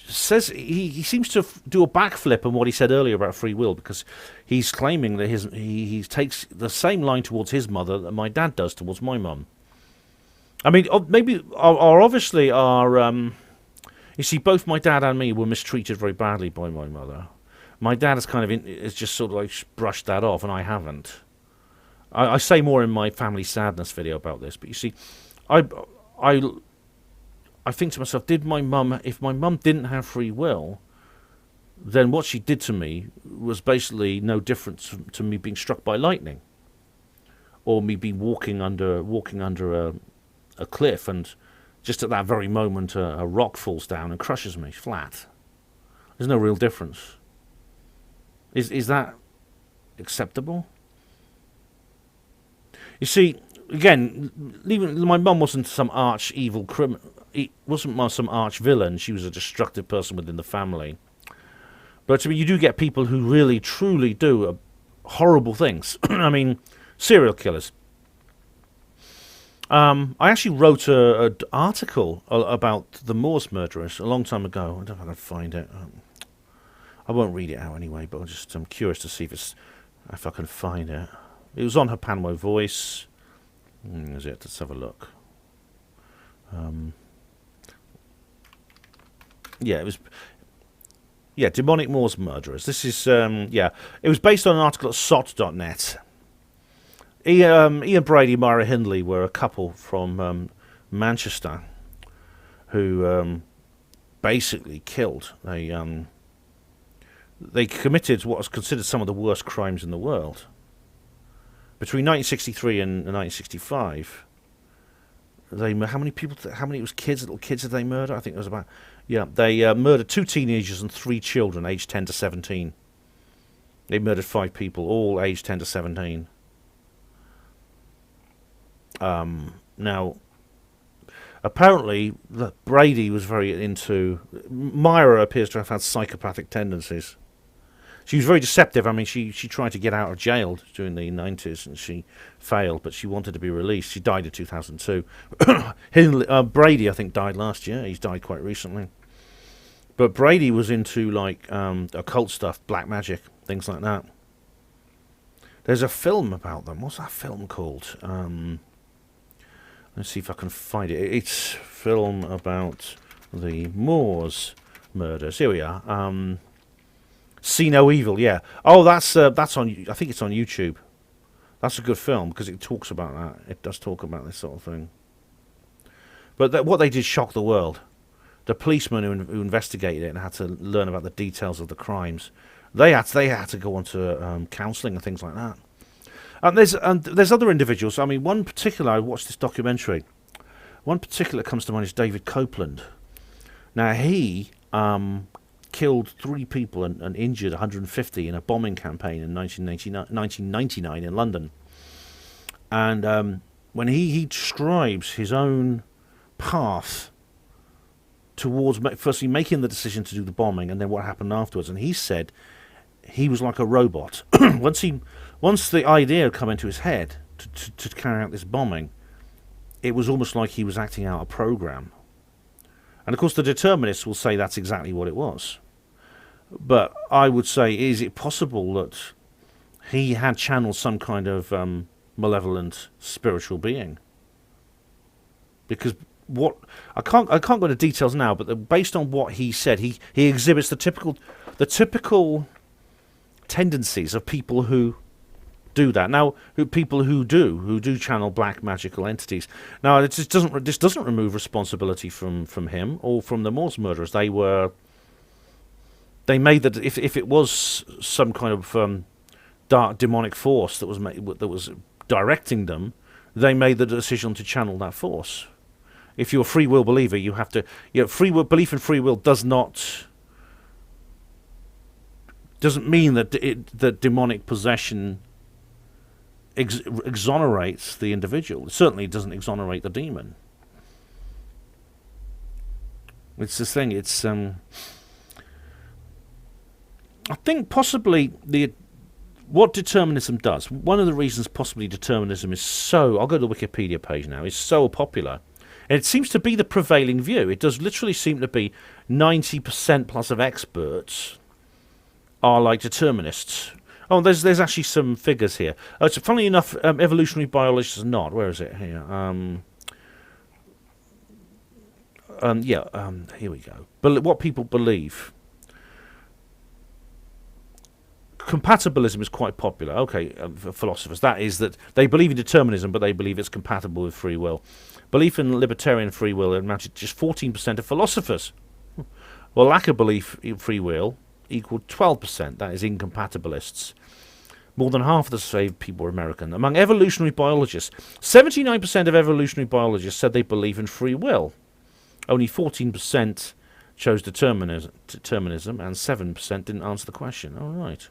says he seems to do a backflip on what he said earlier about free will, because he's claiming that he takes the same line towards his mother that my dad does towards my mum. I mean, obviously you see, both my dad and me were mistreated very badly by my mother. My dad is just sort of like brushed that off, and I haven't. I say more in my family sadness video about this, but you see, I think to myself, if my mum didn't have free will, then what she did to me was basically no different to me being struck by lightning, or me being walking under a cliff, and just at that very moment a rock falls down and crushes me flat. There's no real difference. Is that acceptable? You see, again, my mum wasn't some arch evil criminal. It wasn't some arch villain. She was a destructive person within the family. But I mean, you do get people who really, truly do horrible things. I mean, serial killers. I actually wrote an article about the Moors murderers a long time ago. I don't know if I can find it. I won't read it out anyway, but I'm curious to see if I can find it. It was on her Panamo Voice. Is it? Let's have a look. Yeah, it was. Yeah, Demonic Moors Murderers. This is, it was based on an article at sot.net. Ian Brady and Myra Hindley were a couple from Manchester who basically killed. They committed what was considered some of the worst crimes in the world. Between 1963 and 1965, how many little kids did they murder? I think it was about, they murdered 2 teenagers and 3 children aged 10 to 17. They murdered 5 people, all aged 10 to 17. Now, apparently, Brady was very into... Myra appears to have had psychopathic tendencies. She was very deceptive. I mean, she tried to get out of jail during the 90s, and she failed, but she wanted to be released. She died in 2002. Brady, I think, died last year. He's died quite recently. But Brady was into, like, occult stuff, black magic, things like that. There's a film about them. What's that film called? Let's see if I can find it. It's a film about the Moors murders. Here we are. See No Evil, yeah. Oh, that's on. I think it's on YouTube. That's a good film because it talks about that. It does talk about this sort of thing. But what they did shocked the world. The policemen who investigated it and had to learn about the details of the crimes, they had to go on to counselling and things like that. And there's other individuals. I mean, one particular, I watched this documentary. One particular comes to mind is David Copeland. Now, he killed 3 people and injured 150 in a bombing campaign in 1999 in London. And when he describes his own path towards firstly making the decision to do the bombing and then what happened afterwards, and he said he was like a robot. Once the idea had come into his head to carry out this bombing, it was almost like he was acting out a program. And of course the determinists will say that's exactly what it was. But I would say, is it possible that he had channeled some kind of malevolent spiritual being? Because I can't go into details now, but based on what he said, he exhibits the typical tendencies of people who do that. Now, people who do channel black magical entities. Now, this doesn't remove responsibility from him or from the Morse murderers. They made that if it was some kind of dark demonic force that was directing them, they made the decision to channel that force. If you're a free will believer, you have to. Belief in free will doesn't mean that that demonic possession exonerates the individual. It certainly doesn't exonerate the demon. It's this thing. It's I think possibly what determinism does. One of the reasons possibly determinism is so. I'll go to the Wikipedia page now. Is so popular. And it seems to be the prevailing view. It does literally seem to be 90% plus of experts are like determinists. Oh, there's actually some figures here. So funnily enough, evolutionary biologists are not. Where is it here? Here we go. But what people believe. Compatibilism is quite popular. Okay, for philosophers. That is that they believe in determinism, but they believe it's compatible with free will. Belief in libertarian free will amounted to just 14% of philosophers. Well, lack of belief in free will equaled 12%. That is incompatibilists. More than half of the saved people were American. Among evolutionary biologists, 79% of evolutionary biologists said they believe in free will. Only 14% chose determinism, and 7% didn't answer the question. All right.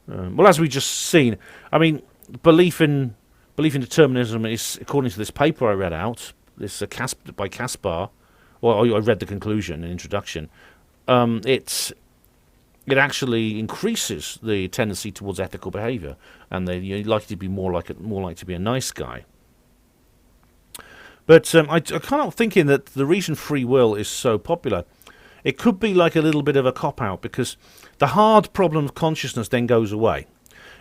Well, as we just seen, I mean, belief in determinism is, according to this paper I read out, this by Caspar, or I read the conclusion and introduction. It actually increases the tendency towards ethical behaviour, and you're likely to be more likely to be a nice guy. But I kind of thinking that the reason free will is so popular, it could be like a little bit of a cop-out, because the hard problem of consciousness then goes away.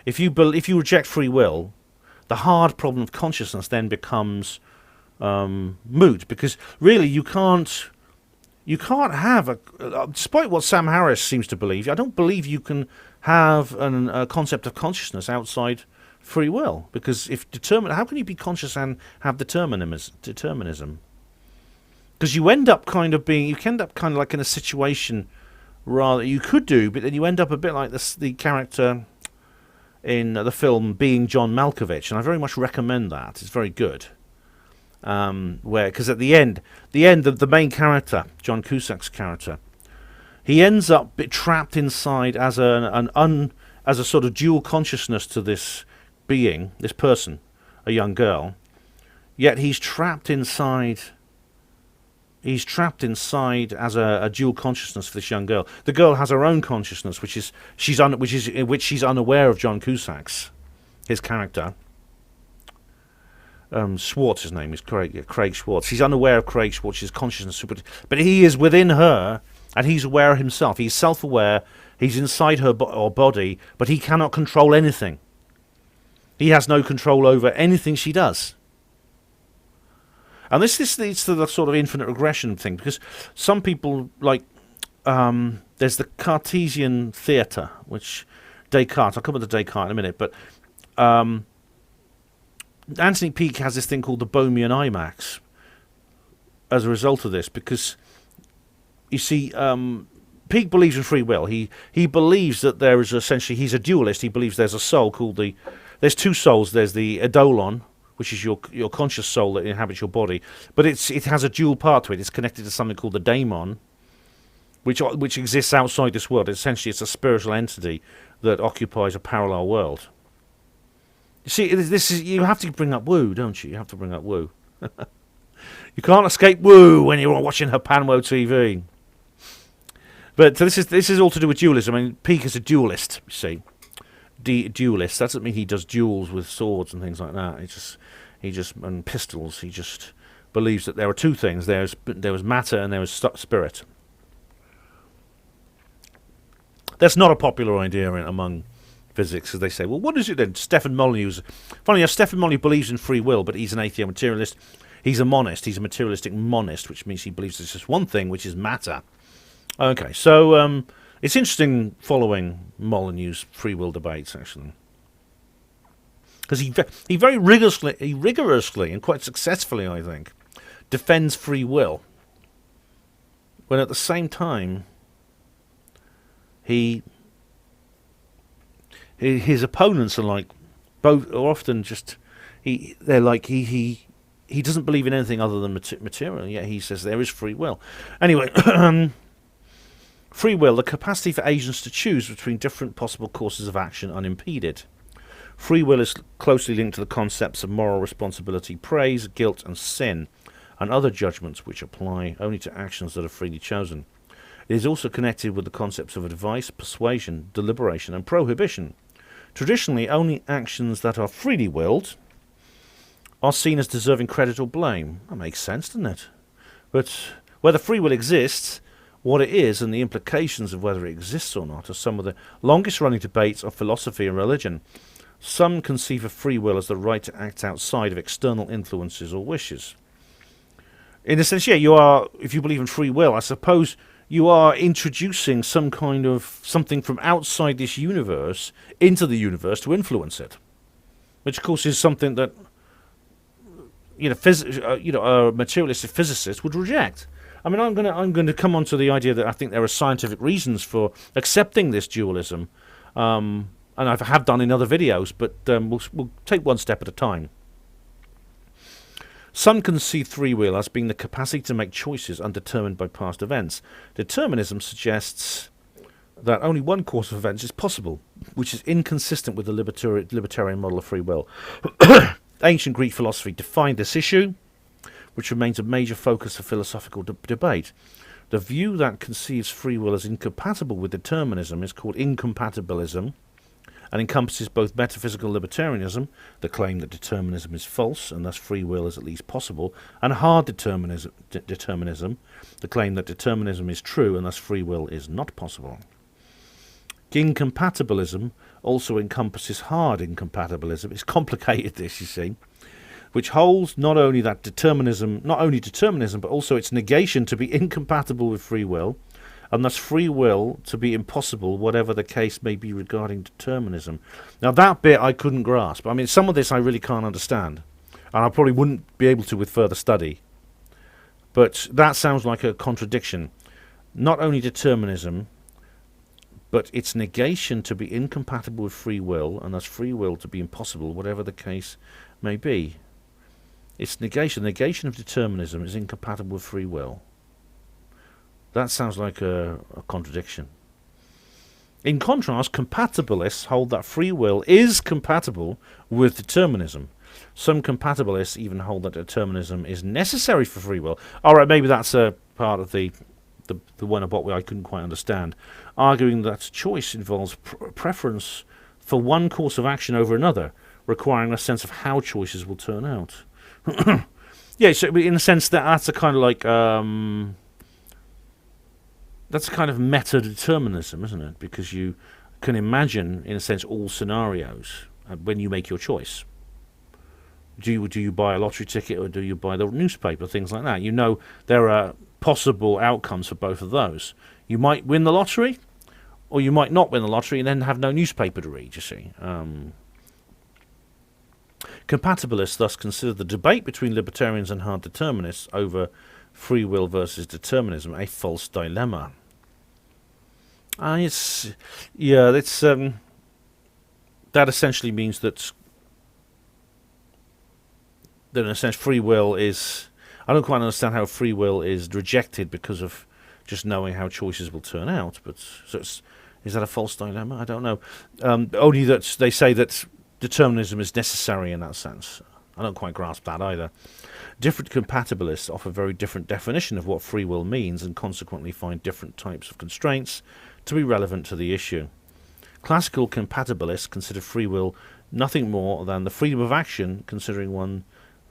If you reject free will, the hard problem of consciousness then becomes moot, because really you can't have despite what Sam Harris seems to believe, I don't believe you can have a concept of consciousness outside free will, because how can you be conscious and have determinism? Because you end up kind of like in a situation rather you could do, but then you end up a bit like the character in the film Being John Malkovich, and I very much recommend that. It's very good. Because at the end of the main character, John Cusack's character, he ends up trapped inside as a sort of dual consciousness to this being, this person, a young girl. Yet he's trapped inside as a dual consciousness for this young girl. The girl has her own consciousness, which she's unaware of John Cusack's, his character. Schwartz, his name is Craig Schwartz. He's unaware of Craig Schwartz's consciousness, but he is within her, and he's aware of himself. He's self-aware. He's inside her body, but he cannot control anything. He has no control over anything she does. And this leads to the sort of infinite regression thing, because some people, like, there's the Cartesian theatre, which Descartes, I'll come to Descartes in a minute, but Anthony Peake has this thing called the Bohmian IMAX as a result of this, because, you see, Peake believes in free will. He believes that there is essentially, he's a dualist, he believes there's a soul called there's two souls, there's the eidolon, which is your conscious soul that inhabits your body, but it has a dual part to it. It's connected to something called the daemon, which exists outside this world. Essentially, it's a spiritual entity that occupies a parallel world. You see, you have to bring up woo, don't you? You have to bring up woo. You can't escape woo when you're watching Japanwo TV. But this is all to do with dualism. I mean, Peake is a dualist, you see. Dualist. That doesn't mean he does duels with swords and things like that. He just and pistols. He just believes that there are two things. There was matter and there was spirit. That's not a popular idea among physics, as they say. Well, what is it then? Stephen Molyneux. Funny enough, Stephen Molyneux believes in free will, but he's an atheomaterialist. He's a monist. He's a materialistic monist, which means he believes there's just one thing, which is matter. Okay, so it's interesting following Molyneux's free will debates, actually, because he very rigorously and quite successfully, I think, defends free will, when at the same time his opponents are like both are often just he doesn't believe in anything other than material. Yet he says there is free will. Anyway. Free will, the capacity for agents to choose between different possible courses of action unimpeded. Free will is closely linked to the concepts of moral responsibility, praise, guilt, and sin, and other judgments which apply only to actions that are freely chosen. It is also connected with the concepts of advice, persuasion, deliberation, and prohibition. Traditionally, only actions that are freely willed are seen as deserving credit or blame. That makes sense, doesn't it? But whether free will exists, what it is, and the implications of whether it exists or not are some of the longest-running debates of philosophy and religion. Some conceive of free will as the right to act outside of external influences or wishes. In a sense, you are, if you believe in free will, I suppose you are introducing some kind of something from outside this universe into the universe to influence it, which of course is something that a materialistic physicist would reject. I mean, I'm going to come on to the idea that I think there are scientific reasons for accepting this dualism, and I have done in other videos, but we'll take one step at a time. Some conceive free will as being the capacity to make choices undetermined by past events. Determinism suggests that only one course of events is possible, which is inconsistent with the libertarian model of free will. Ancient Greek philosophy defined this issue, which remains a major focus of philosophical debate. The view that conceives free will as incompatible with determinism is called incompatibilism, and encompasses both metaphysical libertarianism, the claim that determinism is false and thus free will is at least possible, and hard determinism, the claim that determinism is true and thus free will is not possible. Incompatibilism also encompasses hard incompatibilism. It's complicated, this, you see, which holds not only determinism, but also its negation to be incompatible with free will, and thus free will to be impossible, whatever the case may be regarding determinism. Now that bit I couldn't grasp. I mean, some of this I really can't understand, and I probably wouldn't be able to with further study. But that sounds like a contradiction. Not only determinism, but its negation to be incompatible with free will, and thus free will to be impossible, whatever the case may be. Its negation of determinism is incompatible with free will. That sounds like a contradiction. In contrast, compatibilists hold that free will is compatible with determinism. Some compatibilists even hold that determinism is necessary for free will. All right, maybe that's a part of the one about what I couldn't quite understand. Arguing that choice involves preference for one course of action over another, requiring a sense of how choices will turn out. Yeah, so in a sense that's a kind of like that's a kind of meta-determinism, isn't it? Because you can imagine, in a sense, all scenarios when you make your choice. Do you buy a lottery ticket or do you buy the newspaper? Things like that. You know there are possible outcomes for both of those. You might win the lottery, or you might not win the lottery and then have no newspaper to read, you see. Compatibilists thus consider the debate between libertarians and hard determinists over free will versus determinism a false dilemma. That essentially means that in a sense free will is, I don't quite understand how free will is rejected because of just knowing how choices will turn out, but so is that a false dilemma? I don't know. Only that they say that determinism is necessary in that sense. I don't quite grasp that either. Different compatibilists offer very different definition of what free will means and consequently find different types of constraints to be relevant to the issue. Classical compatibilists consider free will nothing more than the freedom of action, considering one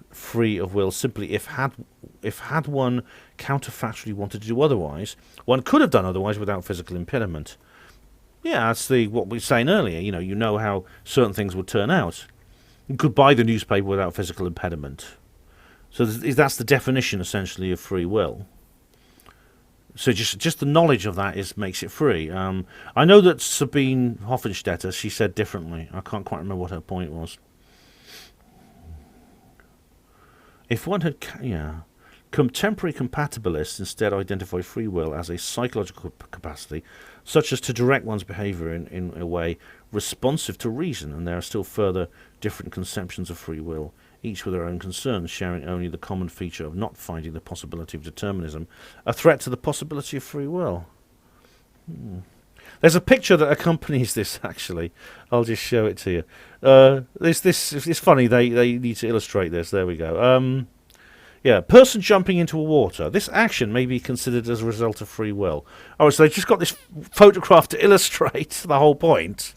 free of will simply if had one counterfactually wanted to do otherwise, one could have done otherwise without physical impediment. Yeah, that's what we were saying earlier. You know how certain things would turn out. You could buy the newspaper without physical impediment. So that's the definition, essentially, of free will. So just the knowledge of that makes it free. I know that Sabine Hofenstetter, she said differently. I can't quite remember what her point was. If one had... Contemporary compatibilists instead identify free will as a psychological capacity, such as to direct one's behaviour in a way responsive to reason, and there are still further different conceptions of free will, each with their own concerns, sharing only the common feature of not finding the possibility of determinism a threat to the possibility of free will. There's a picture that accompanies this, actually. I'll just show it to you. It's funny, they need to illustrate this. There we go. Person jumping into water. This action may be considered as a result of free will. Oh, so they've just got this photograph to illustrate the whole point.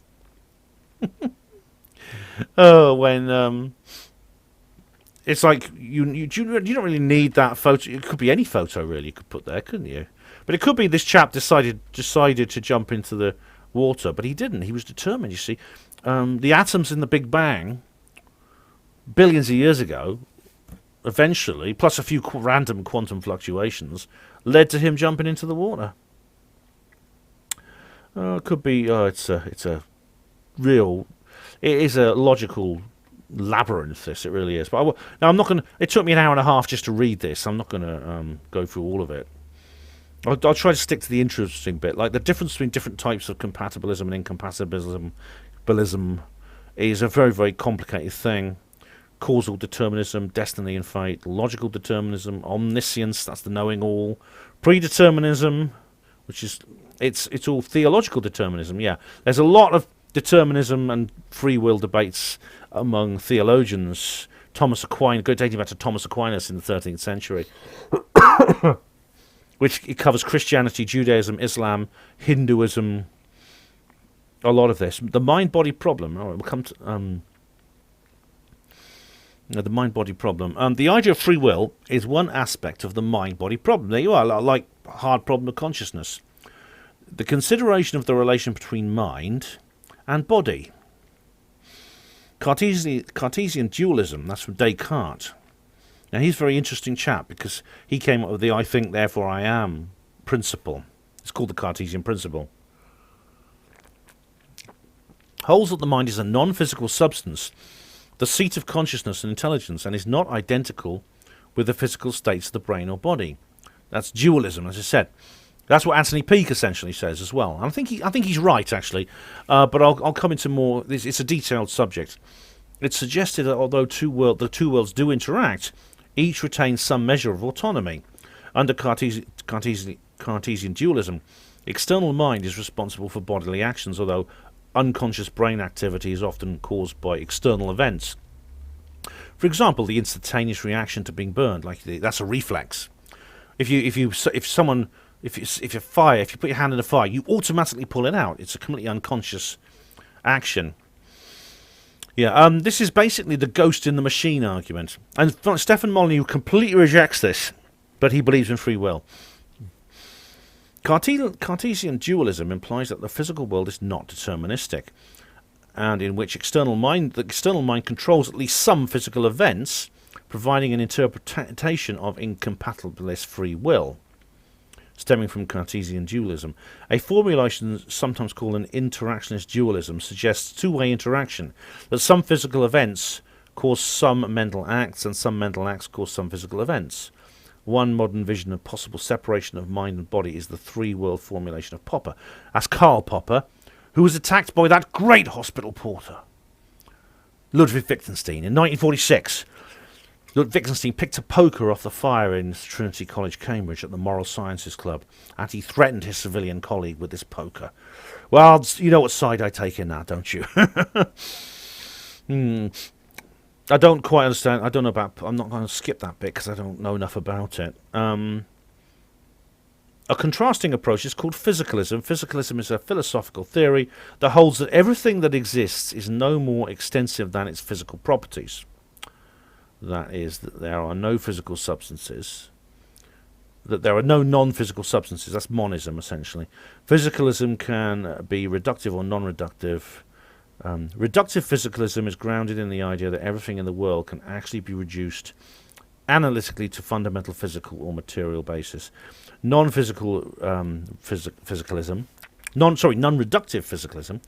It's like you don't really need that photo. It could be any photo, really, you could put there, couldn't you? But it could be this chap decided to jump into the water, but he didn't. He was determined, you see. The atoms in the Big Bang, billions of years ago, eventually, plus a few random quantum fluctuations, led to him jumping into the water. It could be. It is a logical labyrinth. This it really is. But now I'm not going. It took me an hour and a half just to read this. I'm not going to go through all of it. I'll try to stick to the interesting bit, like the difference between different types of compatibilism and incompatibilism is a very, very complicated thing. Causal determinism, destiny and fate, logical determinism, omniscience, that's the knowing all, predeterminism, which is it's all theological determinism. Yeah, there's a lot of determinism and free will debates among theologians. Thomas Aquinas, dating back to Thomas Aquinas in the 13th century, which it covers Christianity, Judaism, Islam, Hinduism. A lot of this, the mind-body problem. All right, we'll come to. The mind-body problem. The idea of free will is one aspect of the mind-body problem. There you are, like hard problem of consciousness. The consideration of the relation between mind and body. Cartesian dualism, that's from Descartes. Now he's a very interesting chap because he came up with the I think, therefore I am principle. It's called the Cartesian principle. Holds that the mind is a non-physical substance, the seat of consciousness and intelligence, and is not identical with the physical states of the brain or body. That's dualism, as I said. That's what Anthony Peake essentially says as well. And I think he's right, actually. But I'll come into more. It's a detailed subject. It's suggested that although the two worlds do interact, each retains some measure of autonomy. Under Cartesian dualism, external mind is responsible for bodily actions, although unconscious brain activity is often caused by external events. For example, the instantaneous reaction to being burned, that's a reflex. If you put your hand in a fire, you automatically pull it out. It's a completely unconscious action. Yeah, this is basically the ghost in the machine argument. And Stephen Molyneux completely rejects this, but he believes in free will. Cartesian dualism implies that the physical world is not deterministic, and in which the external mind controls at least some physical events, providing an interpretation of incompatibilist free will, stemming from Cartesian dualism. A formulation sometimes called an interactionist dualism suggests two-way interaction, that some physical events cause some mental acts, and some mental acts cause some physical events. One modern vision of possible separation of mind and body is the three-world formulation of Popper. That's Karl Popper, who was attacked by that great hospital porter, Ludwig Wittgenstein, in 1946. Ludwig Wittgenstein picked a poker off the fire in Trinity College, Cambridge, at the Moral Sciences Club, and he threatened his civilian colleague with this poker. Well, you know what side I take in that, don't you? I don't quite understand. I don't know about. I'm not going to skip that bit because I don't know enough about it. A contrasting approach is called physicalism. Physicalism is a philosophical theory that holds that everything that exists is no more extensive than its physical properties. That is, that there are no physical substances, that there are no non-physical substances. That's monism, essentially. Physicalism can be reductive or non-reductive. Reductive physicalism is grounded in the idea that everything in the world can actually be reduced analytically to fundamental physical or material basis. Non-physical physicalism, non-reductive physicalism,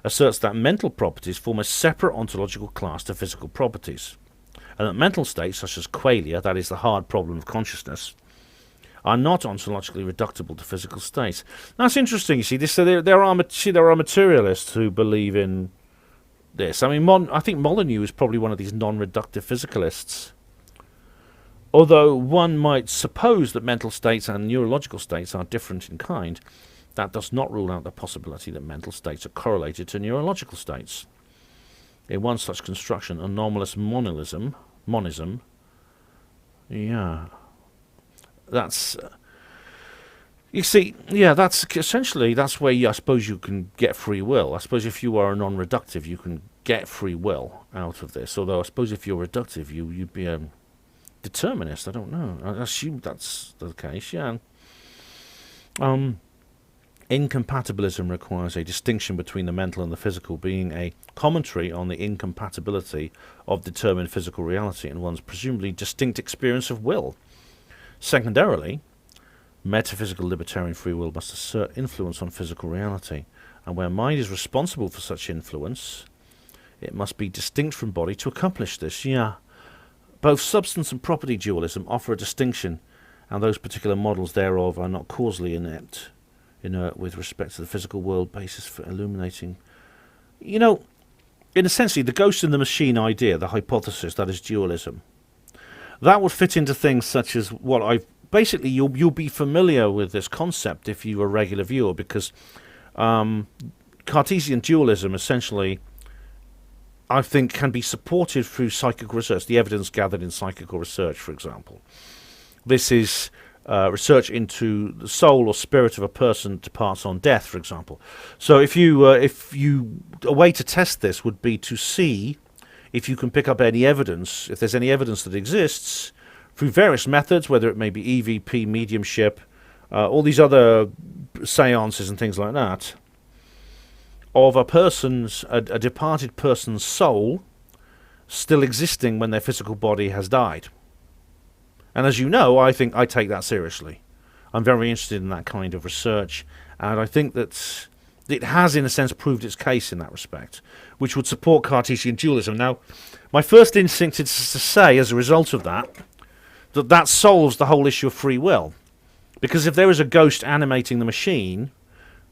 asserts that mental properties form a separate ontological class to physical properties, and that mental states, such as qualia, that is the hard problem of consciousness, are not ontologically reducible to physical states. That's interesting. You see, there are materialists who believe in this. I mean, I think Molyneux is probably one of these non-reductive physicalists. Although one might suppose that mental states and neurological states are different in kind, that does not rule out the possibility that mental states are correlated to neurological states. In one such construction, anomalous monism, yeah, that's you see, yeah, that's essentially that's where I suppose you can get free will. I suppose if you are a non-reductive, you can get free will out of this. Although I suppose if you're reductive, you'd be a determinist. I don't know. I assume that's the case. Yeah. Incompatibilism requires a distinction between the mental and the physical, being a commentary on the incompatibility of determined physical reality and one's presumably distinct experience of will. Secondarily, metaphysical libertarian free will must assert influence on physical reality, and where mind is responsible for such influence, it must be distinct from body to accomplish this. Yeah. Both substance and property dualism offer a distinction, and those particular models thereof are not causally inert with respect to the physical world basis for illuminating. You know, in a sense, the ghost in the machine idea, the hypothesis, that is dualism, that would fit into things such as what I've... Basically, you'll be familiar with this concept if you're a regular viewer, because Cartesian dualism essentially, I think, can be supported through psychical research, the evidence gathered in psychical research, for example. This is research into the soul or spirit of a person that departs on death, for example. So if you a way to test this would be to see if you can pick up any evidence, if there's any evidence that exists, through various methods, whether it may be EVP, mediumship, all these other seances and things like that, of a departed person's soul still existing when their physical body has died. And as you know, I think I take that seriously. I'm very interested in that kind of research, and I think that it has, in a sense, proved its case in that respect, which would support Cartesian dualism. Now, my first instinct is to say, as a result of that, that solves the whole issue of free will. Because if there is a ghost animating the machine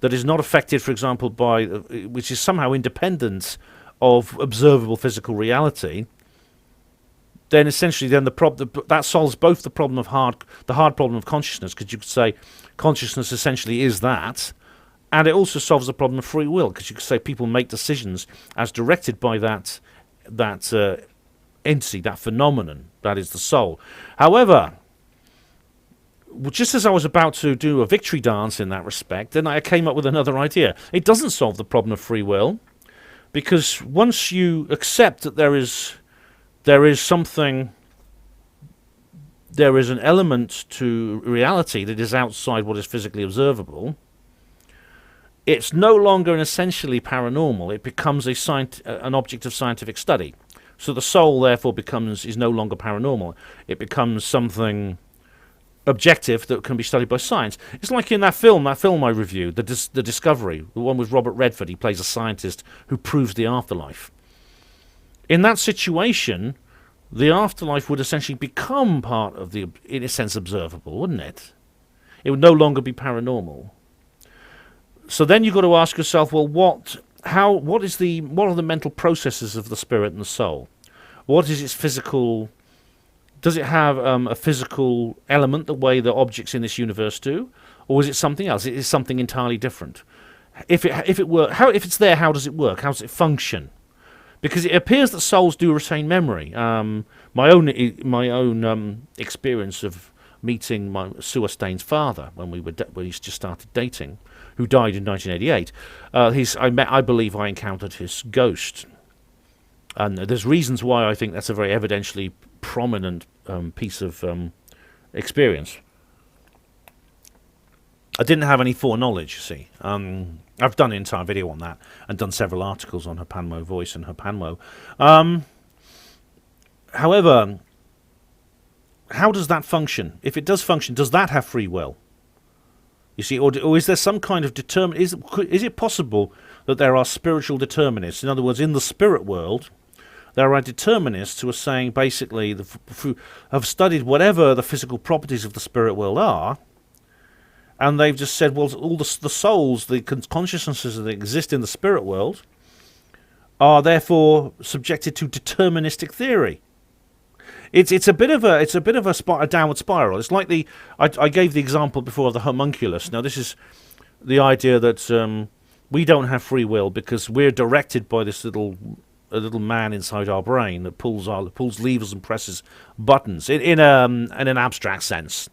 that is not affected, for example, by, which is somehow independent of observable physical reality, then essentially that solves both the problem of the hard problem of consciousness, because you could say consciousness essentially is that, and it also solves the problem of free will, because you could say people make decisions as directed by that entity, that phenomenon, that is the soul. However, just as I was about to do a victory dance in that respect, then I came up with another idea. It doesn't solve the problem of free will, because once you accept that there is an element to reality that is outside what is physically observable, it's no longer essentially paranormal. It becomes an object of scientific study. So the soul, therefore, is no longer paranormal. It becomes something objective that can be studied by science. It's like in that film I reviewed, The Discovery, the one with Robert Redford. He plays a scientist who proves the afterlife. In that situation, the afterlife would essentially become part of the, in a sense, observable, wouldn't it? It would no longer be paranormal. So then you've got to ask yourself, well, what are the mental processes of the spirit and the soul? What is its physical? Does it have a physical element the way the objects in this universe do, or is it something else? It is something entirely different. If it's there, how does it work? How does it function? because it appears that souls do retain memory. My own experience of meeting my Sue Stain's father when we just started dating, who died in 1988. I believe I encountered his ghost, and there's reasons why I think that's a very evidentially prominent piece of experience. I didn't have any foreknowledge, you see. I've done an entire video on that and done several articles on Hapanmo voice and Hapanmo. However, how does that function? If it does function, does that have free will? You see, or is there some kind of is it possible that there are spiritual determinists? In other words, in the spirit world, there are determinists who are saying basically have studied whatever the physical properties of the spirit world are, and they've just said, well, all the souls, the consciousnesses that exist in the spirit world, are therefore subjected to deterministic theory. It's a bit of a downward spiral. It's like I gave the example before of the homunculus. Now this is the idea that we don't have free will because we're directed by this little man inside our brain that pulls levers and presses buttons in an abstract sense.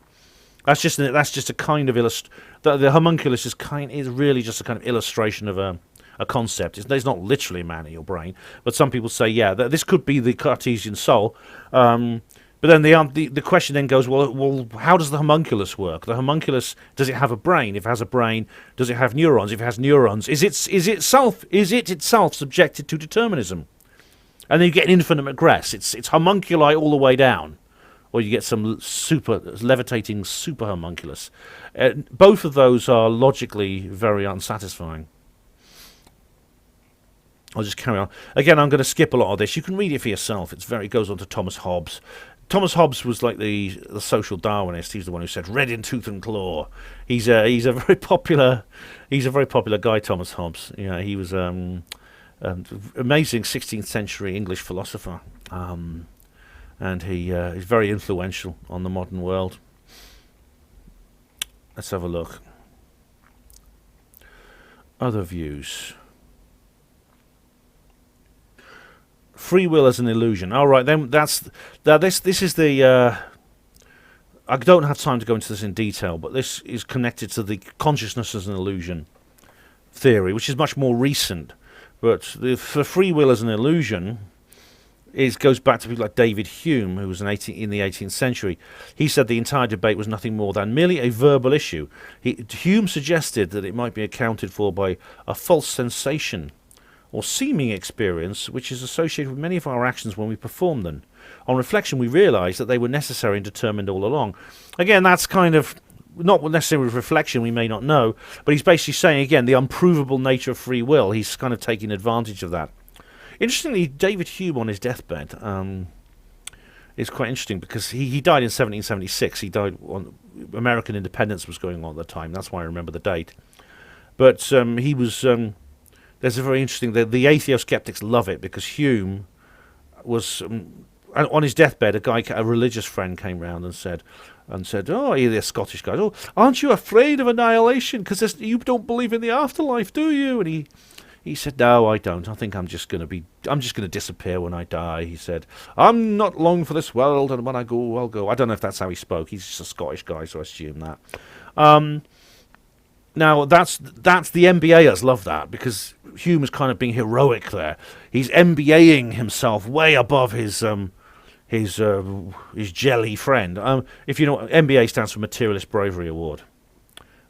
That's just a kind of the homunculus is really just a kind of illustration of a concept. It's not literally a man in your brain, but some people say, yeah, that this could be the Cartesian soul. But then the question then goes, well, how does the homunculus work? The homunculus, does it have a brain? If it has a brain, does it have neurons? If it has neurons, is it itself subjected to determinism? And then you get an infinite regress. It's homunculi all the way down. Or you get some levitating super homunculus. Both of those are logically very unsatisfying. I'll just carry on. Again, I'm going to skip a lot of this. You can read it for yourself. It goes on to Thomas Hobbes. Thomas Hobbes was like the social Darwinist. He's the one who said "red in tooth and claw." He's a very popular guy, Thomas Hobbes. Yeah, he was amazing 16th century English philosopher. And he is very influential on the modern world. Let's have a look. Other views. Free will as an illusion. All right, then this is the. I don't have time to go into this in detail, but this is connected to the consciousness as an illusion theory, which is much more recent. But for free will as an illusion. It goes back to people like David Hume, who was in the 18th century. He said the entire debate was nothing more than merely a verbal issue. Hume suggested that it might be accounted for by a false sensation or seeming experience which is associated with many of our actions when we perform them. On reflection, we realise that they were necessary and determined all along. Again, that's kind of not necessarily with reflection, we may not know, but he's basically saying, again, the unprovable nature of free will. He's kind of taking advantage of that. Interestingly, David Hume on his deathbed is quite interesting because he died in 1776. He died on American independence was going on at the time. That's why I remember the date. But he was. There's a very interesting. The atheoskeptics love it because Hume was on his deathbed. A religious friend, came round and said, "Oh, you're the Scottish guy. Oh, aren't you afraid of annihilation? Because you don't believe in the afterlife, do you?" And he said, "No, I don't. I think I'm just going to disappear when I die." He said, "I'm not long for this world, and when I go, I'll go." I don't know if that's how he spoke. He's just a Scottish guy, so I assume that. Now, that's the MBAers love that because Hume is kind of being heroic there. He's MBAing himself way above his jelly friend. If you know, MBA stands for Materialist Bravery Award.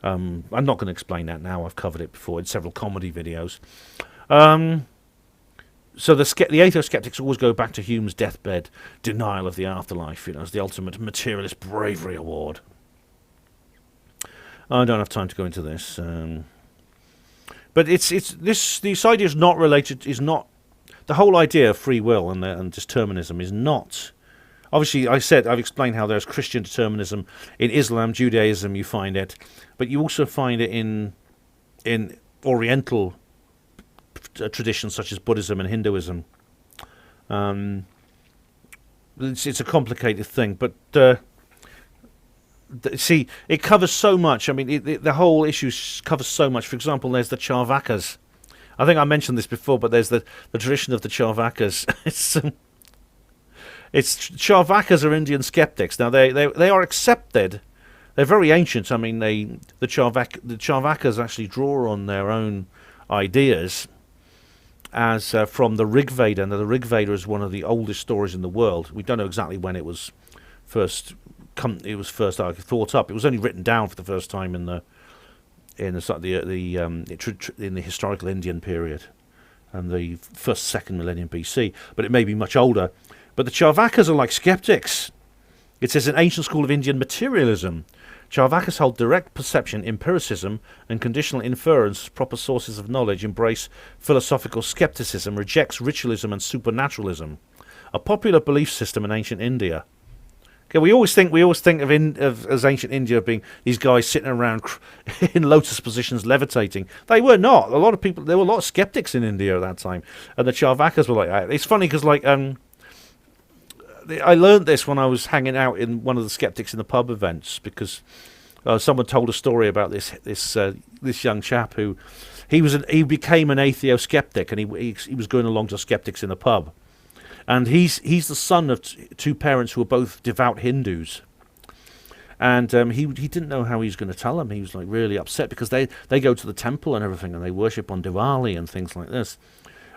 I'm not going to explain that now. I've covered it before in several comedy videos. So the atheoskeptics always go back to Hume's deathbed denial of the afterlife, as the ultimate Materialist Bravery Award. I don't have time to go into this, but this idea is not related. Is not the whole idea of free will and determinism is not. Obviously, I've explained how there's Christian determinism. In Islam, Judaism, you find it. But you also find it in Oriental traditions such as Buddhism and Hinduism. It's a complicated thing. But, see, it covers so much. I mean, the whole issue covers so much. For example, there's the Charvakas. I think I mentioned this before, but there's the tradition of the Charvakas. It's Charvakas are Indian skeptics. Now they are accepted. They're very ancient. I mean, the Charvakas actually draw on their own ideas as from the Rig Veda. Now the Rig Veda is one of the oldest stories in the world. We don't know exactly when it was first thought up. It was only written down for the first time in the historical Indian period, and the second millennium BC. But it may be much older. But the Charvakas are like skeptics. It says an ancient school of Indian materialism. Charvakas hold direct perception, empiricism, and conditional inference as proper sources of knowledge, embrace philosophical skepticism, rejects ritualism and supernaturalism. A popular belief system in ancient India. Okay, we always think of as ancient India being these guys sitting around in lotus positions levitating. They were not. There were a lot of skeptics in India at that time, and the Charvakas were like that. It's funny because I learned this when I was hanging out in one of the skeptics in the pub events, because someone told a story about this young chap who he became an atheo-skeptic, and he was going along to skeptics in the pub, and he's the son of two parents who were both devout Hindus, and he didn't know how he was going to tell them. He was like really upset because they go to the temple and everything, and they worship on Diwali and things like this.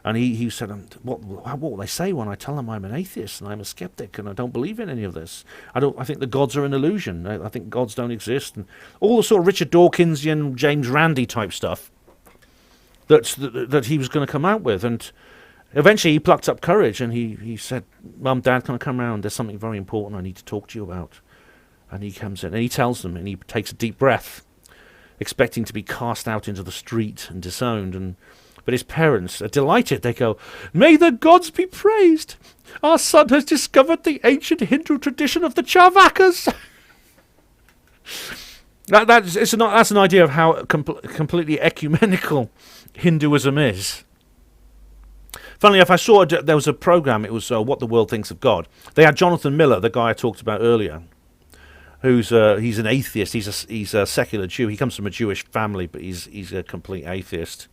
And he said, what will they say when I tell them I'm an atheist and I'm a skeptic and I don't believe in any of this? I think the gods are an illusion. I think gods don't exist. And all the sort of Richard Dawkinsian, James Randi type stuff that he was going to come out with. And eventually he plucked up courage and he said, Mum, Dad, can I come round? There's something very important I need to talk to you about. And he comes in and he tells them, and he takes a deep breath, expecting to be cast out into the street and disowned. But his parents are delighted. They go, "May the gods be praised! Our son has discovered the ancient Hindu tradition of the Charvakas." That's an idea of how completely ecumenical Hinduism is. Funnily enough, I saw there was a program. It was What the World Thinks of God. They had Jonathan Miller, the guy I talked about earlier, he's an atheist. He's a secular Jew. He comes from a Jewish family, but he's a complete atheist.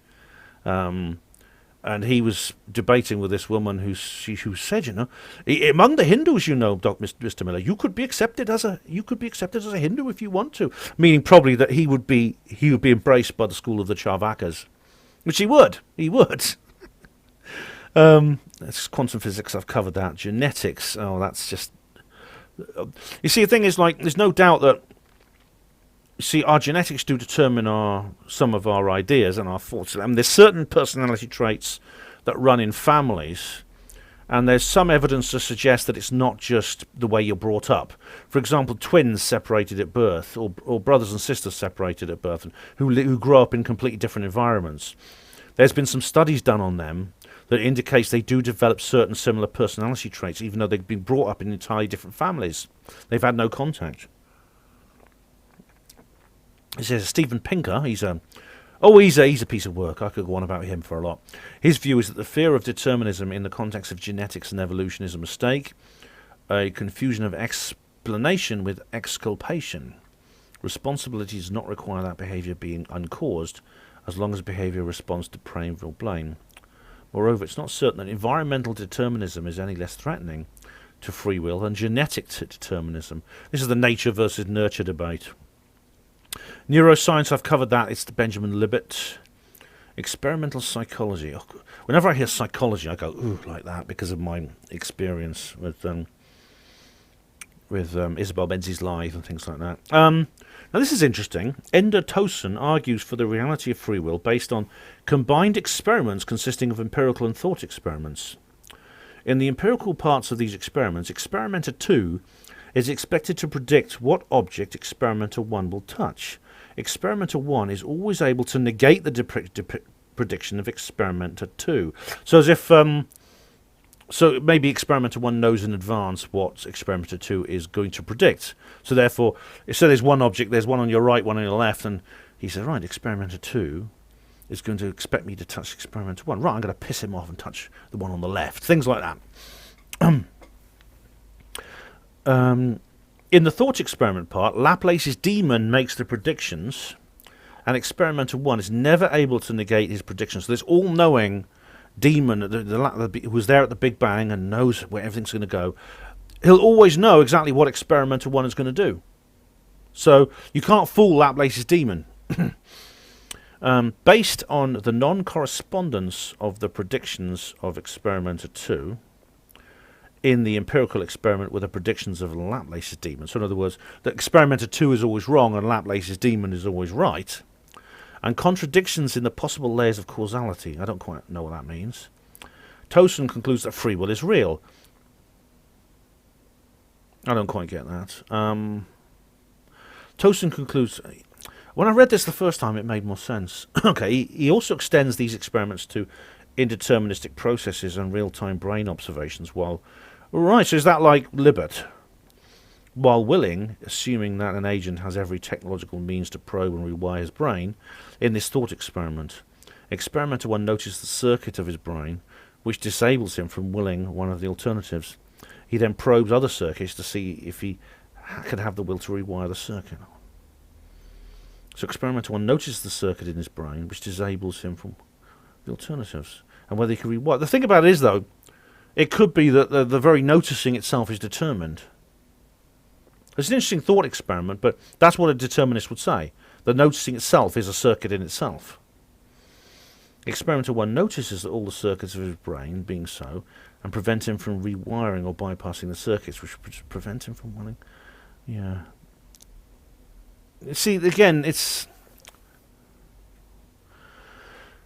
And he was debating with this woman who said, among the Hindus, Mr. Miller, you could be accepted as a Hindu if you want to, meaning probably that he would be embraced by the school of the Charvakas, which he would. That's quantum physics. I've covered that. Genetics. Oh, that's just. You see, the thing is, there's no doubt that. See, our genetics do determine some of our ideas and our thoughts. I mean, there's certain personality traits that run in families, and there's some evidence to suggest that it's not just the way you're brought up. For example, twins separated at birth, or brothers and sisters separated at birth, and who grow up in completely different environments. There's been some studies done on them that indicates they do develop certain similar personality traits, even though they've been brought up in entirely different families. They've had no contact. It says Steven Pinker, he's a piece of work. I could go on about him for a lot. His view is that the fear of determinism in the context of genetics and evolution is a mistake, a confusion of explanation with exculpation. Responsibility does not require that behaviour being uncaused, as long as behaviour responds to praise or blame. Moreover, it's not certain that environmental determinism is any less threatening to free will than genetic determinism. This is the nature versus nurture debate. Neuroscience, I've covered that. It's the Benjamin Libet. Experimental psychology. Whenever I hear psychology, I go, ooh, like that, because of my experience with Isabel Menzies Live and things like that. Now, this is interesting. Ender Tosin argues for the reality of free will based on combined experiments consisting of empirical and thought experiments. In the empirical parts of these experiments, experimenter 2 is expected to predict what object experimenter 1 will touch. Experimenter 1 is always able to negate the prediction of experimenter 2. So as if, so maybe experimenter 1 knows in advance what experimenter 2 is going to predict. So therefore, so there's one object, there's one on your right, one on your left, and he says, right, experimenter 2 is going to expect me to touch experimenter 1. Right, I'm going to piss him off and touch the one on the left. Things like that. In the thought experiment part, Laplace's demon makes the predictions, and experimenter 1 is never able to negate his predictions. So this all-knowing demon who was there at the Big Bang and knows where everything's going to go, he'll always know exactly what experimenter 1 is going to do. So you can't fool Laplace's demon. Based on the non-correspondence of the predictions of experimenter 2 in the empirical experiment with the predictions of Laplace's demon. So in other words, the experimenter 2 is always wrong and Laplace's demon is always right. And contradictions in the possible layers of causality. I don't quite know what that means. Towson concludes that free will is real. I don't quite get that. Towson concludes... When I read this the first time, it made more sense. Okay, he also extends these experiments to indeterministic processes and real-time brain observations while... Right, so is that like Libet? While willing, assuming that an agent has every technological means to probe and rewire his brain, in this thought experiment, experimenter 1 notices the circuit of his brain, which disables him from willing one of the alternatives. He then probes other circuits to see if he can have the will to rewire the circuit. So experimenter 1 notices the circuit in his brain, which disables him from the alternatives, and whether he can rewire. The thing about it is, though, it could be that the very noticing itself is determined. It's an interesting thought experiment, but that's what a determinist would say. The noticing itself is a circuit in itself. Experimenter 1 notices that all the circuits of his brain being so, and prevent him from rewiring or bypassing the circuits, which prevent him from wanting... Yeah. See, again, it's...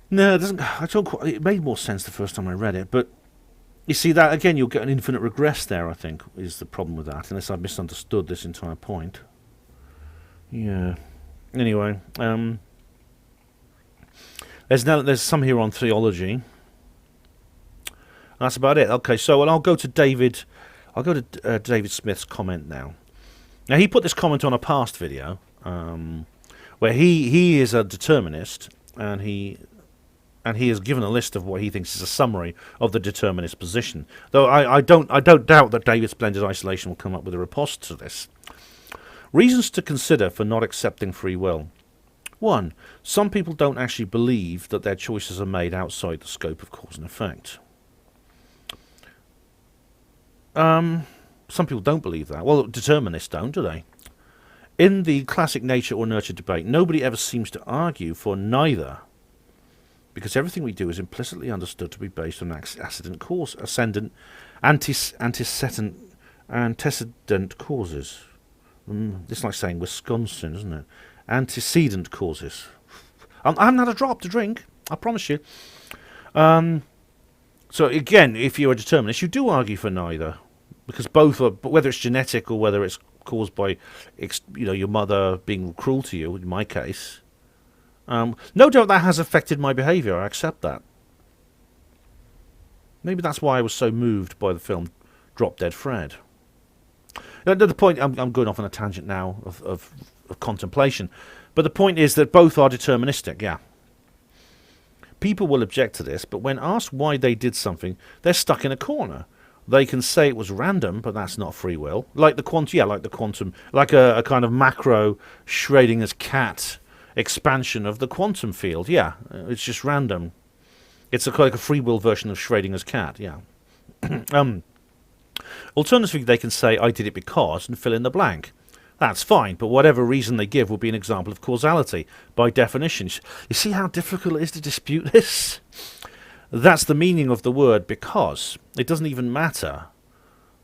No, it doesn't... I don't quite... It made more sense the first time I read it, but... You see, that again, you'll get an infinite regress there, I think, is the problem with that, unless I've misunderstood this entire point. Yeah. Anyway, there's some here on theology. That's about it. Okay, so I'll go to David. I'll go to David Smith's comment now. Now, he put this comment on a past video, where he is a determinist, and he has given a list of what he thinks is a summary of the determinist position. Though I don't doubt that David's blended isolation will come up with a riposte to this. Reasons to consider for not accepting free will. 1. Some people don't actually believe that their choices are made outside the scope of cause and effect. Some people don't believe that. Well, determinists don't, do they? In the classic nature or nurture debate, nobody ever seems to argue for neither, because everything we do is implicitly understood to be based on antecedent causes. This is like saying Wisconsin, isn't it? Antecedent causes. I haven't had a drop to drink, I promise you. So again, if you're a determinist, you do argue for neither, because both are, whether it's genetic or whether it's caused by, your mother being cruel to you, in my case. No doubt that has affected my behaviour, I accept that. Maybe that's why I was so moved by the film Drop Dead Fred. The point, I'm going off on a tangent now of contemplation, but the point is that both are deterministic, yeah. People will object to this, but when asked why they did something, they're stuck in a corner. They can say it was random, but that's not free will. Like the quantum, like a kind of macro Schrodinger's cat expansion of the quantum field. Yeah, it's just random. It's like a free will version of Schrodinger's cat. Yeah. Alternatively, they can say I did it because and fill in the blank. That's fine, but whatever reason they give will be an example of causality by definition. You see how difficult it is to dispute this? That's the meaning of the word because. It doesn't even matter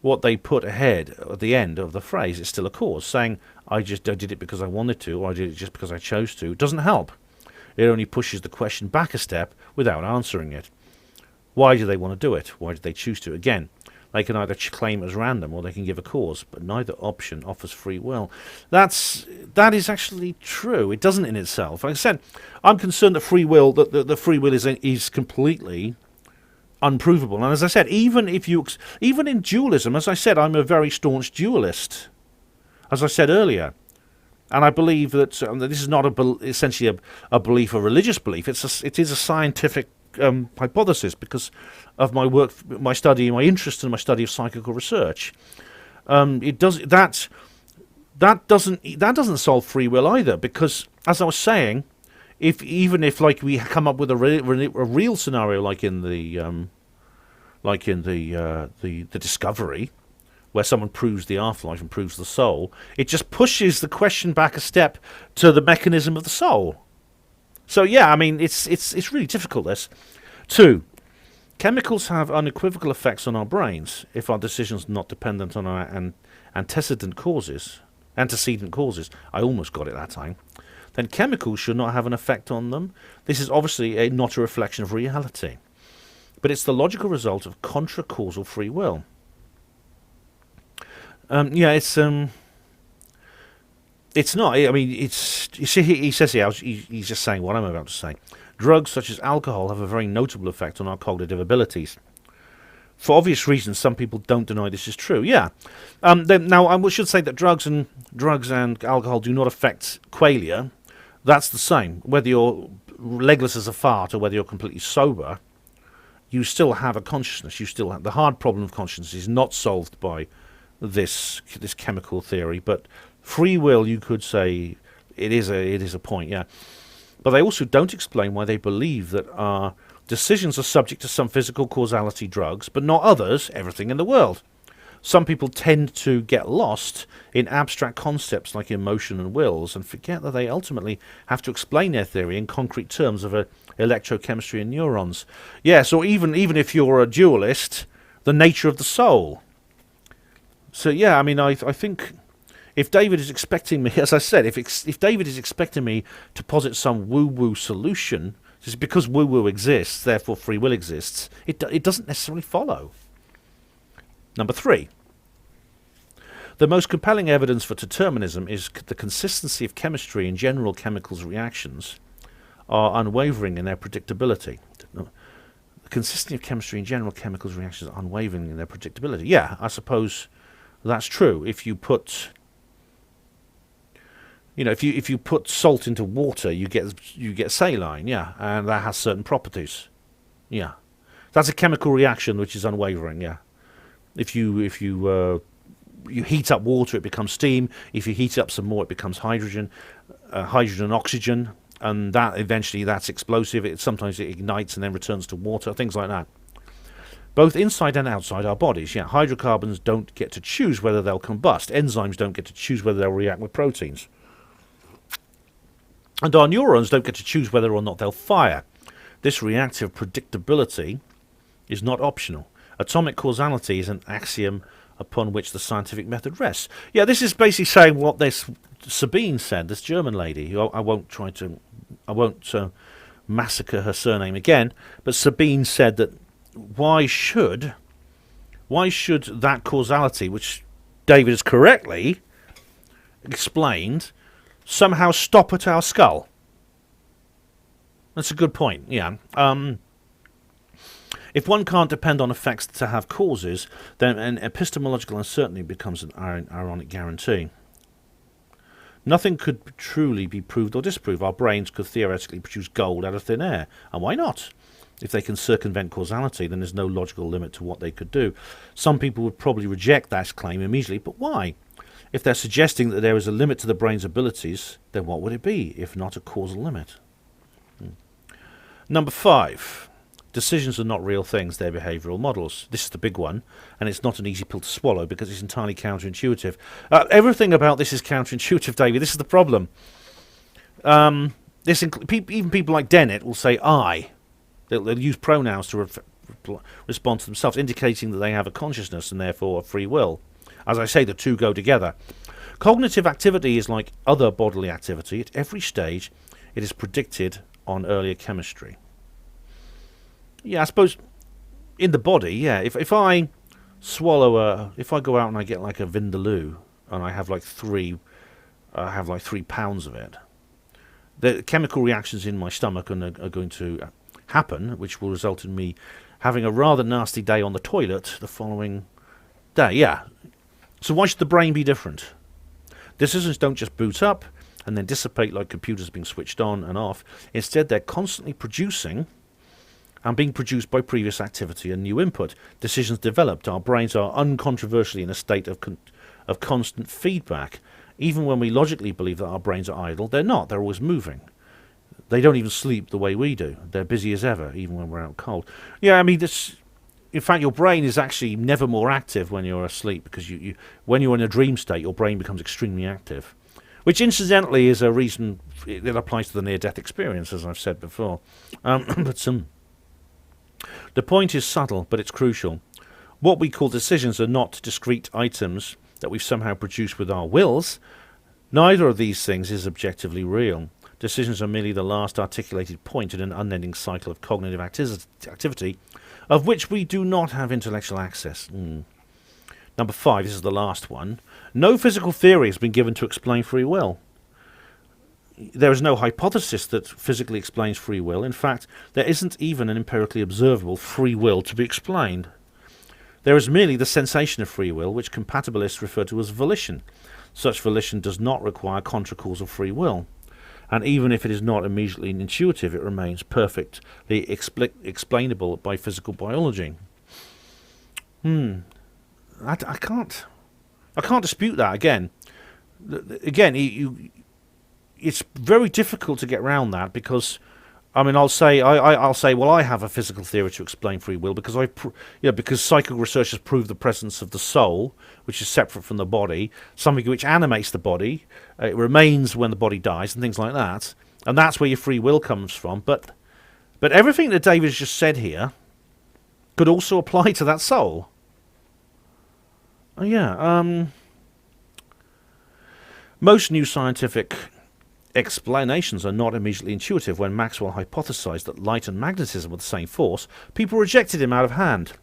what they put ahead at the end of the phrase. It's still a cause. Saying I did it because I wanted to, or I did it just because I chose to, doesn't help. It only pushes the question back a step without answering it. Why do they want to do it? Why did they choose to? Again, they can either claim it as random or they can give a cause, but neither option offers free will. That is actually true. It doesn't in itself. Like I said, I'm concerned that free will, the free will is completely unprovable. And as I said, even in dualism, as I said, I'm a very staunch dualist, as I said earlier. And I believe that this is not essentially a belief, a religious belief. It is a scientific hypothesis because of my work, my study, my interest in my study of psychical research. That doesn't solve free will either, because as I was saying, even if like we come up with a real scenario like in the Discovery, where someone proves the afterlife and proves the soul, it just pushes the question back a step to the mechanism of the soul. So yeah, I mean, it's really difficult, this. 2, chemicals have unequivocal effects on our brains if our decisions are not dependent on our antecedent causes. I almost got it that time. Then chemicals should not have an effect on them. This is obviously not a reflection of reality, but it's the logical result of contra-causal free will. It's not. I mean, it's. You see, he says here. He's just saying what I'm about to say. Drugs such as alcohol have a very notable effect on our cognitive abilities. For obvious reasons, some people don't deny this is true. Yeah. Now, I should say that drugs and alcohol do not affect qualia. That's the same. Whether you're legless as a fart or whether you're completely sober, you still have a consciousness. You still have the hard problem of consciousness is not solved by this chemical theory, but free will, you could say, it is a point, yeah. But they also don't explain why they believe that our decisions are subject to some physical causality, drugs, but not others, everything in the world. Some people tend to get lost in abstract concepts like emotion and wills and forget that they ultimately have to explain their theory in concrete terms of electrochemistry and neurons. Yes, or even if you're a dualist, the nature of the soul. So yeah, I mean, I think if David is expecting me, as I said, if David is expecting me to posit some woo-woo solution, just because woo-woo exists, therefore free will exists, it doesn't necessarily follow. Number 3. The most compelling evidence for determinism is the consistency of chemistry and general chemicals reactions are unwavering in their predictability. The consistency of chemistry and general chemicals reactions are unwavering in their predictability. Yeah, I suppose that's true. If you put, if you put salt into water, you get saline, yeah, and that has certain properties, yeah. That's a chemical reaction which is unwavering, yeah. If you heat up water, it becomes steam. If you heat it up some more, it becomes hydrogen, and oxygen, and that eventually that's explosive. Sometimes it ignites and then returns to water, things like that. Both inside and outside our bodies, yeah. Hydrocarbons don't get to choose whether they'll combust. Enzymes don't get to choose whether they'll react with proteins. And our neurons don't get to choose whether or not they'll fire. This reactive predictability is not optional. Atomic causality is an axiom upon which the scientific method rests. Yeah, this is basically saying what this Sabine said, this German lady. I won't massacre her surname again, but Sabine said that why should that causality, which David has correctly explained, somehow stop at our skull? That's a good point, yeah. If one can't depend on effects to have causes, then an epistemological uncertainty becomes an ironic guarantee. Nothing could truly be proved or disproved. Our brains could theoretically produce gold out of thin air, and why not? If they can circumvent causality, then there's no logical limit to what they could do. Some people would probably reject that claim immediately, but why? If they're suggesting that there is a limit to the brain's abilities, then what would it be, if not a causal limit? Number 5. Decisions are not real things, they're behavioural models. This is the big one, and it's not an easy pill to swallow because it's entirely counterintuitive. Everything about this is counterintuitive, David. This is the problem. Even people like Dennett will say I. They'll use pronouns to respond to themselves, indicating that they have a consciousness and therefore a free will. As I say, the two go together. Cognitive activity is like other bodily activity. At every stage, it is predicted on earlier chemistry. Yeah, I suppose in the body, yeah. If I swallow if I go out and I get like a Vindaloo and I have like 3 pounds of it, the chemical reactions in my stomach are going to happen, which will result in me having a rather nasty day on the toilet the following day. Yeah. So why should the brain be different? Decisions don't just boot up and then dissipate like computers being switched on and off. Instead, they're constantly producing and being produced by previous activity and new input. Decisions developed. Our brains are uncontroversially in a state of constant feedback. Even when we logically believe that our brains are idle, they're not. They're always moving. They don't even sleep the way we do. They're busy as ever, even when we're out cold. Yeah, I mean, in fact, your brain is actually never more active when you're asleep, because when you're in a dream state, your brain becomes extremely active, which incidentally is a reason that applies to the near-death experience, as I've said before. But the point is subtle, but it's crucial. What we call decisions are not discrete items that we've somehow produced with our wills. Neither of these things is objectively real. Decisions are merely the last articulated point in an unending cycle of cognitive activity, of which we do not have intellectual access. Number 5, this is the last one. No physical theory has been given to explain free will. There is no hypothesis that physically explains free will. In fact, there isn't even an empirically observable free will to be explained. There is merely the sensation of free will, which compatibilists refer to as volition. Such volition does not require contracausal free will, and even if it is not immediately intuitive, it remains perfectly explainable by physical biology. I can't dispute that. Again, it's very difficult to get around that, because I'll say, well, I have a physical theory to explain free will because because psychic research has proved the presence of the soul, which is separate from the body, something which animates the body, it remains when the body dies, and things like that, and that's where your free will comes from. But everything that David has just said here could also apply to that soul. Most new scientific explanations are not immediately intuitive. When Maxwell hypothesized that light and magnetism were the same force, people rejected him out of hand.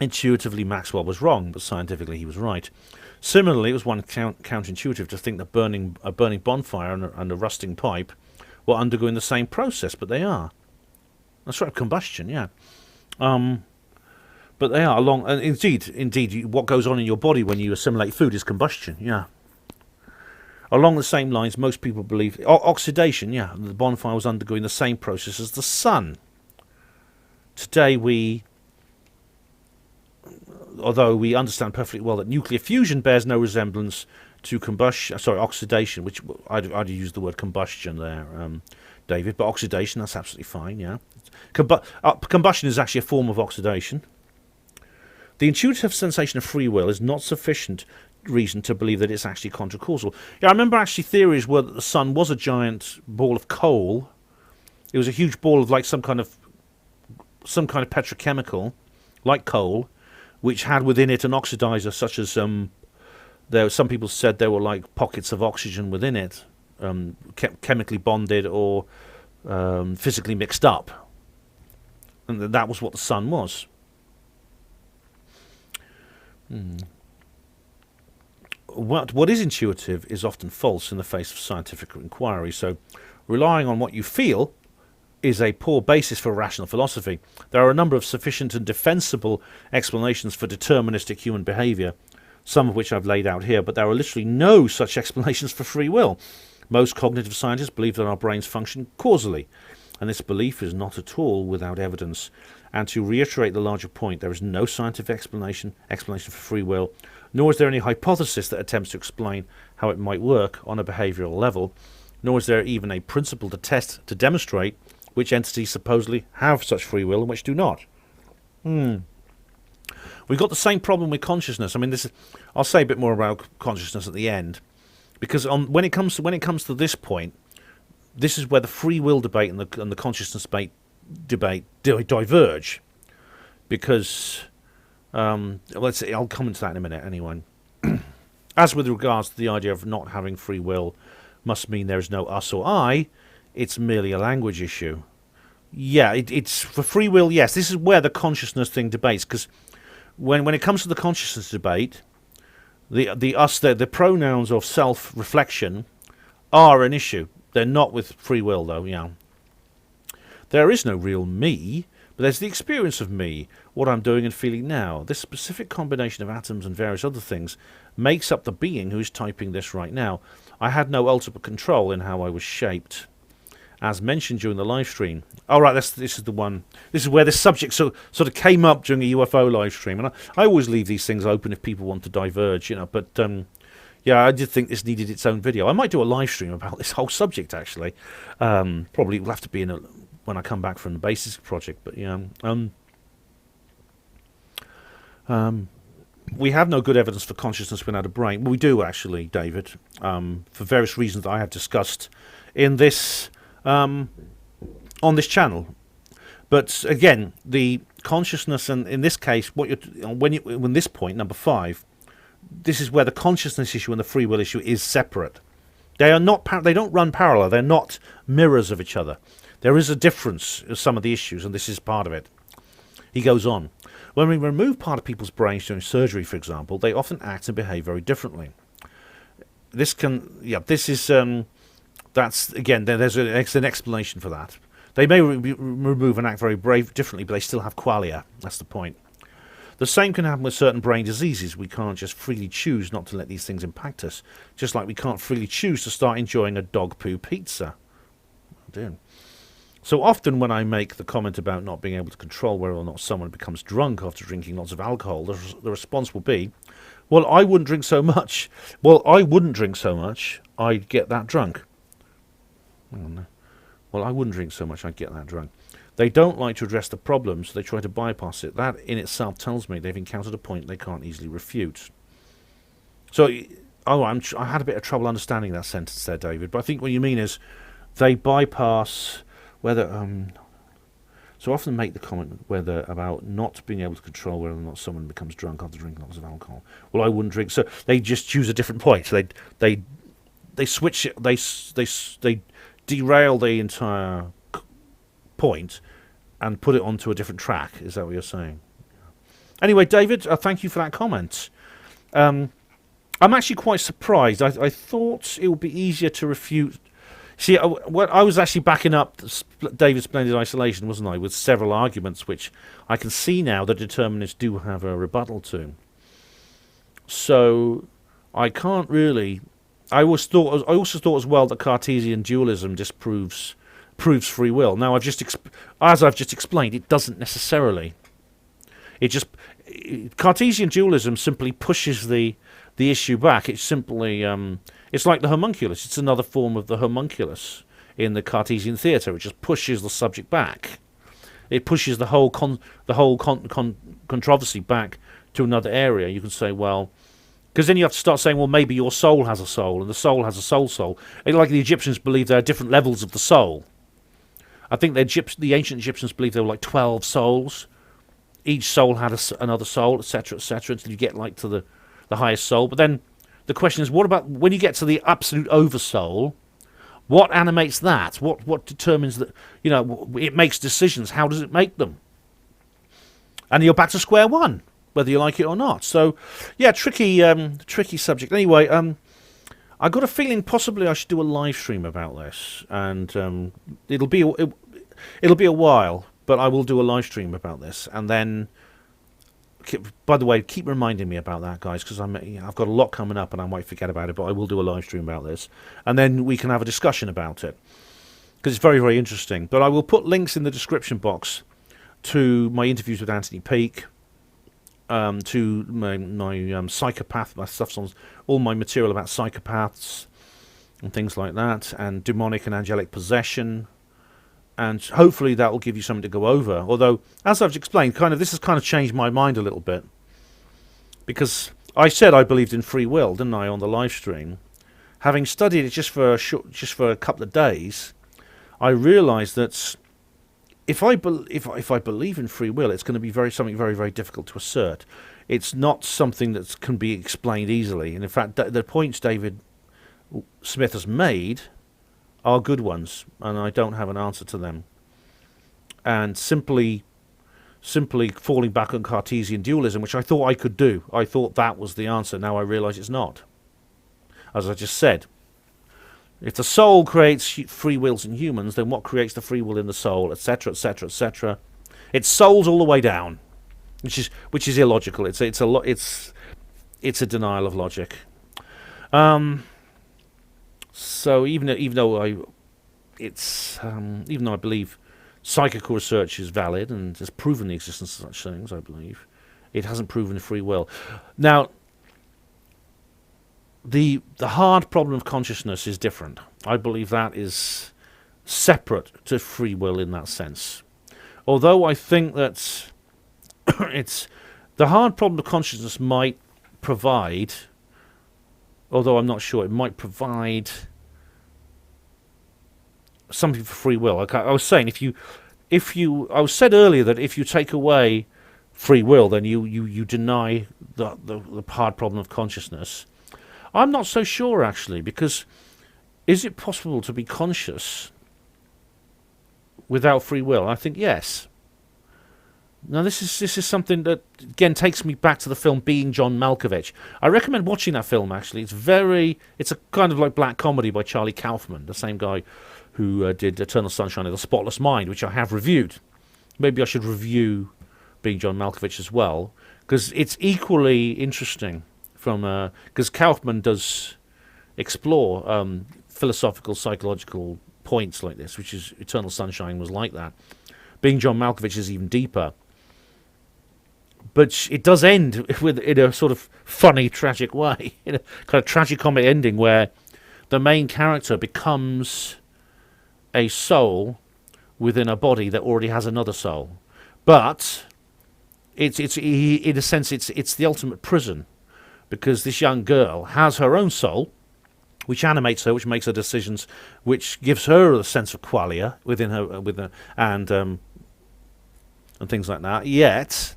Intuitively, Maxwell was wrong, but scientifically he was right. Similarly, it was counterintuitive to think that a burning bonfire and a rusting pipe were undergoing the same process, but they are. That's right, combustion, yeah. But they are along, and indeed, what goes on in your body when you assimilate food is combustion, yeah. Along the same lines, most people believe oxidation, yeah, the bonfire was undergoing the same process as the sun. Today, although we understand perfectly well that nuclear fusion bears no resemblance to oxidation, which I'd use the word combustion there, David, but oxidation, that's absolutely fine, yeah. Combustion is actually a form of oxidation. The intuitive sensation of free will is not sufficient reason to believe that it's actually contracausal. Yeah, I remember actually theories were that the sun was a giant ball of coal. It was a huge ball of like some kind of petrochemical, like coal, which had within it an oxidizer, such as some people said there were like pockets of oxygen within it, chemically bonded or physically mixed up, and that was what the sun was. What is intuitive is often false in the face of scientific inquiry, so relying on what you feel is a poor basis for rational philosophy. There are a number of sufficient and defensible explanations for deterministic human behaviour, some of which I've laid out here, but there are literally no such explanations for free will. Most cognitive scientists believe that our brains function causally, and this belief is not at all without evidence. And to reiterate the larger point, there is no scientific explanation for free will, nor is there any hypothesis that attempts to explain how it might work on a behavioural level, nor is there even a principle to test to demonstrate which entities supposedly have such free will and which do not. We've got the same problem with consciousness. I'll say a bit more about consciousness at the end, because when it comes to this point, this is where the free will debate and the consciousness debate diverge, because let's see, I'll come into that in a minute anyway. As with regards to the idea of not having free will must mean there is no us or I, it's merely a language issue. Yeah, it's for free will, yes, this is where the consciousness thing debates, because when it comes to the consciousness debate, the pronouns of self-reflection are an issue. They're not with free will, though, yeah. There is no real me, but there's the experience of me, what I'm doing and feeling now. This specific combination of atoms and various other things makes up the being who is typing this right now. I had no ultimate control in how I was shaped. As mentioned during the live stream. All right, this is the one. This is where this subject sort of came up during a UFO live stream. And I always leave these things open if people want to diverge, But Yeah, I did think this needed its own video. I might do a live stream about this whole subject, actually. Probably will have to be when I come back from the Basis project. But yeah, we have no good evidence for consciousness without a brain. Well, we do, actually, David, for various reasons that I have discussed in this on this channel. But again, the consciousness, and in this case, when this point, number 5, this is where the consciousness issue and the free will issue is separate. They are not. They don't run parallel. They're not mirrors of each other. There is a difference in some of the issues, and this is part of it. He goes on. When we remove part of people's brains during surgery, for example, they often act and behave very differently. This is that's again. There's an explanation for that. They may remove and act very differently, but they still have qualia. That's the point. The same can happen with certain brain diseases. We can't just freely choose not to let these things impact us, just like we can't freely choose to start enjoying a dog poo pizza. Oh dear. So often when I make the comment about not being able to control whether or not someone becomes drunk after drinking lots of alcohol, the response will be, well, I wouldn't drink so much. Well, I wouldn't drink so much, I'd get that drunk. Well, I wouldn't drink so much, I'd get that drunk. They don't like to address the problem, so they try to bypass it. That in itself tells me they've encountered a point they can't easily refute. So, I had a bit of trouble understanding that sentence there, David, but I think what you mean is they bypass whether... so often make the comment about not being able to control whether or not someone becomes drunk after drinking lots of alcohol. Well, I wouldn't drink, so they just choose a different point. So they switch it, they derail the entire point and put it onto a different track. Is that what you're saying? Anyway, David, thank you for that comment. I'm actually quite surprised. I thought it would be easier to refute. See, I was actually backing up David's splendid isolation, wasn't I, with several arguments which I can see now the determinists do have a rebuttal to. So I can't really... I also thought as well that Cartesian dualism disproves free will. Now, as I've just explained, it doesn't necessarily. Cartesian dualism simply pushes the issue back. It's simply it's like the homunculus. It's another form of the homunculus in the Cartesian theatre. It just pushes the subject back. It pushes the whole controversy back to another area. You can say, well. Because then you have to start saying, well, maybe your soul has a soul, and the soul has a soul. Like the Egyptians believed there are different levels of the soul. I think the ancient Egyptians believed there were like 12 souls. Each soul had another soul, etc., until you get like to the highest soul. But then the question is, what about when you get to the absolute oversoul? What animates that? What determines that? It makes decisions. How does it make them? And you're back to square one, whether you like it or not. So, yeah, tricky subject. Anyway, I got a feeling possibly I should do a live stream about this, and it'll be a while, but I will do a live stream about this. And then, by the way, keep reminding me about that, guys, because I've got a lot coming up, and I might forget about it. But I will do a live stream about this, and then we can have a discussion about it, because it's very, very interesting. But I will put links in the description box to my interviews with Anthony Peake. To my psychopath, my stuff's on all my material about psychopaths and things like that, and demonic and angelic possession, and hopefully that will give you something to go over. Although, as I've explained, this has kind of changed my mind a little bit, because I said I believed in free will, didn't I, on the live stream? Having studied it just for a couple of days, I realised that if I believe in free will, it's going to be something very, very difficult to assert. It's not something that can be explained easily. And in fact, the points David Smith has made are good ones, and I don't have an answer to them. And simply falling back on Cartesian dualism, which I thought I could do. I thought that was the answer. Now I realise it's not. As I just said, if the soul creates free wills in humans, then what creates the free will in the soul, etc., etc., etc.? It's souls all the way down, which is illogical. It's a denial of logic. So even though I believe psychical research is valid and has proven the existence of such things, I believe it hasn't proven free will. Now, the hard problem of consciousness is different. I believe that is separate to free will in that sense. Although I think that it's the hard problem of consciousness might provide, although I'm not sure, it might provide something for free will. Like I was saying, I was said earlier that if you take away free will, then you deny the hard problem of consciousness. I'm not so sure, actually, because is it possible to be conscious without free will? I think yes. Now this is something that again takes me back to the film Being John Malkovich. I recommend watching that film. Actually, it's a kind of like black comedy by Charlie Kaufman, the same guy who did Eternal Sunshine of the Spotless Mind, which I have reviewed. Maybe I should review Being John Malkovich as well, because it's equally interesting. Because Kaufman does explore philosophical, psychological points like this, which is Eternal Sunshine was like that. Being John Malkovich is even deeper. But it does end in a sort of funny, tragic way, in a kind of tragicomic ending where the main character becomes a soul within a body that already has another soul. But in a sense, it's the ultimate prison, because this young girl has her own soul, which animates her, which makes her decisions, which gives her a sense of qualia within her, and things like that. Yet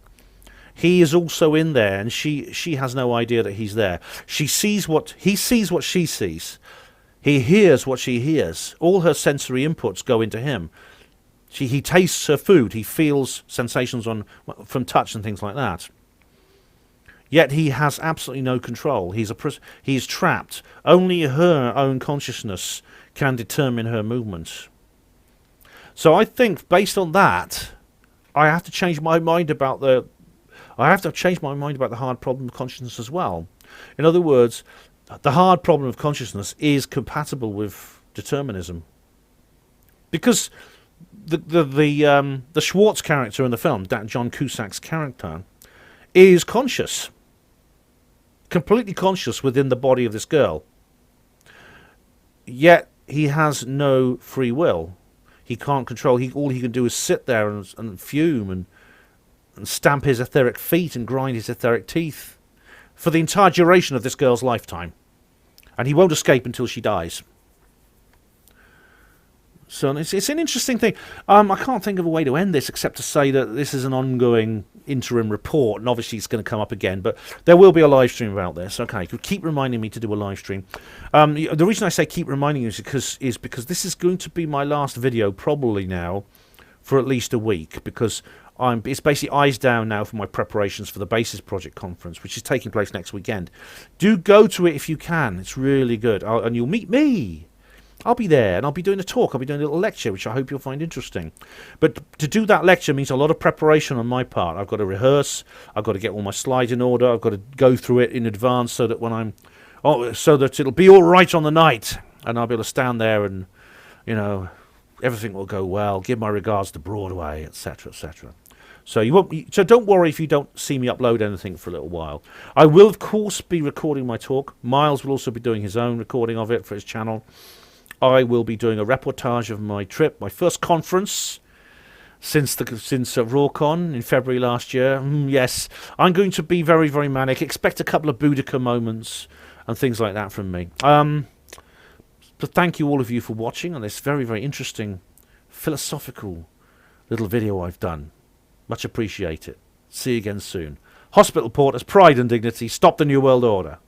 he is also in there, and she has no idea that he's there. He sees what she sees. He hears what she hears. All her sensory inputs go into him. He tastes her food. He feels sensations from touch and things like that. Yet he has absolutely no control. He is trapped. Only her own consciousness can determine her movements. So I think, based on that, I have to change my mind about the hard problem of consciousness as well. In other words, the hard problem of consciousness is compatible with determinism, because the Schwartz character in the film, that John Cusack's character, is conscious, completely conscious within the body of this girl. Yet he has no free will. He can't control. All he can do is sit there and fume and stamp his etheric feet and grind his etheric teeth for the entire duration of this girl's lifetime. And he won't escape until she dies. So it's an interesting thing. I can't think of a way to end this except to say that this is an ongoing interim report, and obviously it's going to come up again, but there will be a live stream about this. Okay, keep reminding me to do a live stream. The reason I say keep reminding you is because this is going to be my last video probably now for at least a week, because it's basically eyes down now for my preparations for the Basis Project conference, which is taking place next weekend. Do go to it if you can. It's really good. And you'll meet me. I'll be there, and I'll be doing a talk. I'll be doing a little lecture, which I hope you'll find interesting. But to do that lecture means a lot of preparation on my part. I've got to rehearse. I've got to get all my slides in order. I've got to go through it in advance so that so that it'll be all right on the night, and I'll be able to stand there and, everything will go well. Give my regards to Broadway, etc., etc. So so don't worry if you don't see me upload anything for a little while. I will, of course, be recording my talk. Miles will also be doing his own recording of it for his channel. I will be doing a reportage of my trip, my first conference since Rawcon in February last year. Yes, I'm going to be very, very manic. Expect a couple of Boudica moments and things like that from me. But thank you all of you for watching on this very, very interesting philosophical little video I've done. Much appreciate it. See you again soon. Hospital Porters, Pride and Dignity, stop the New World Order.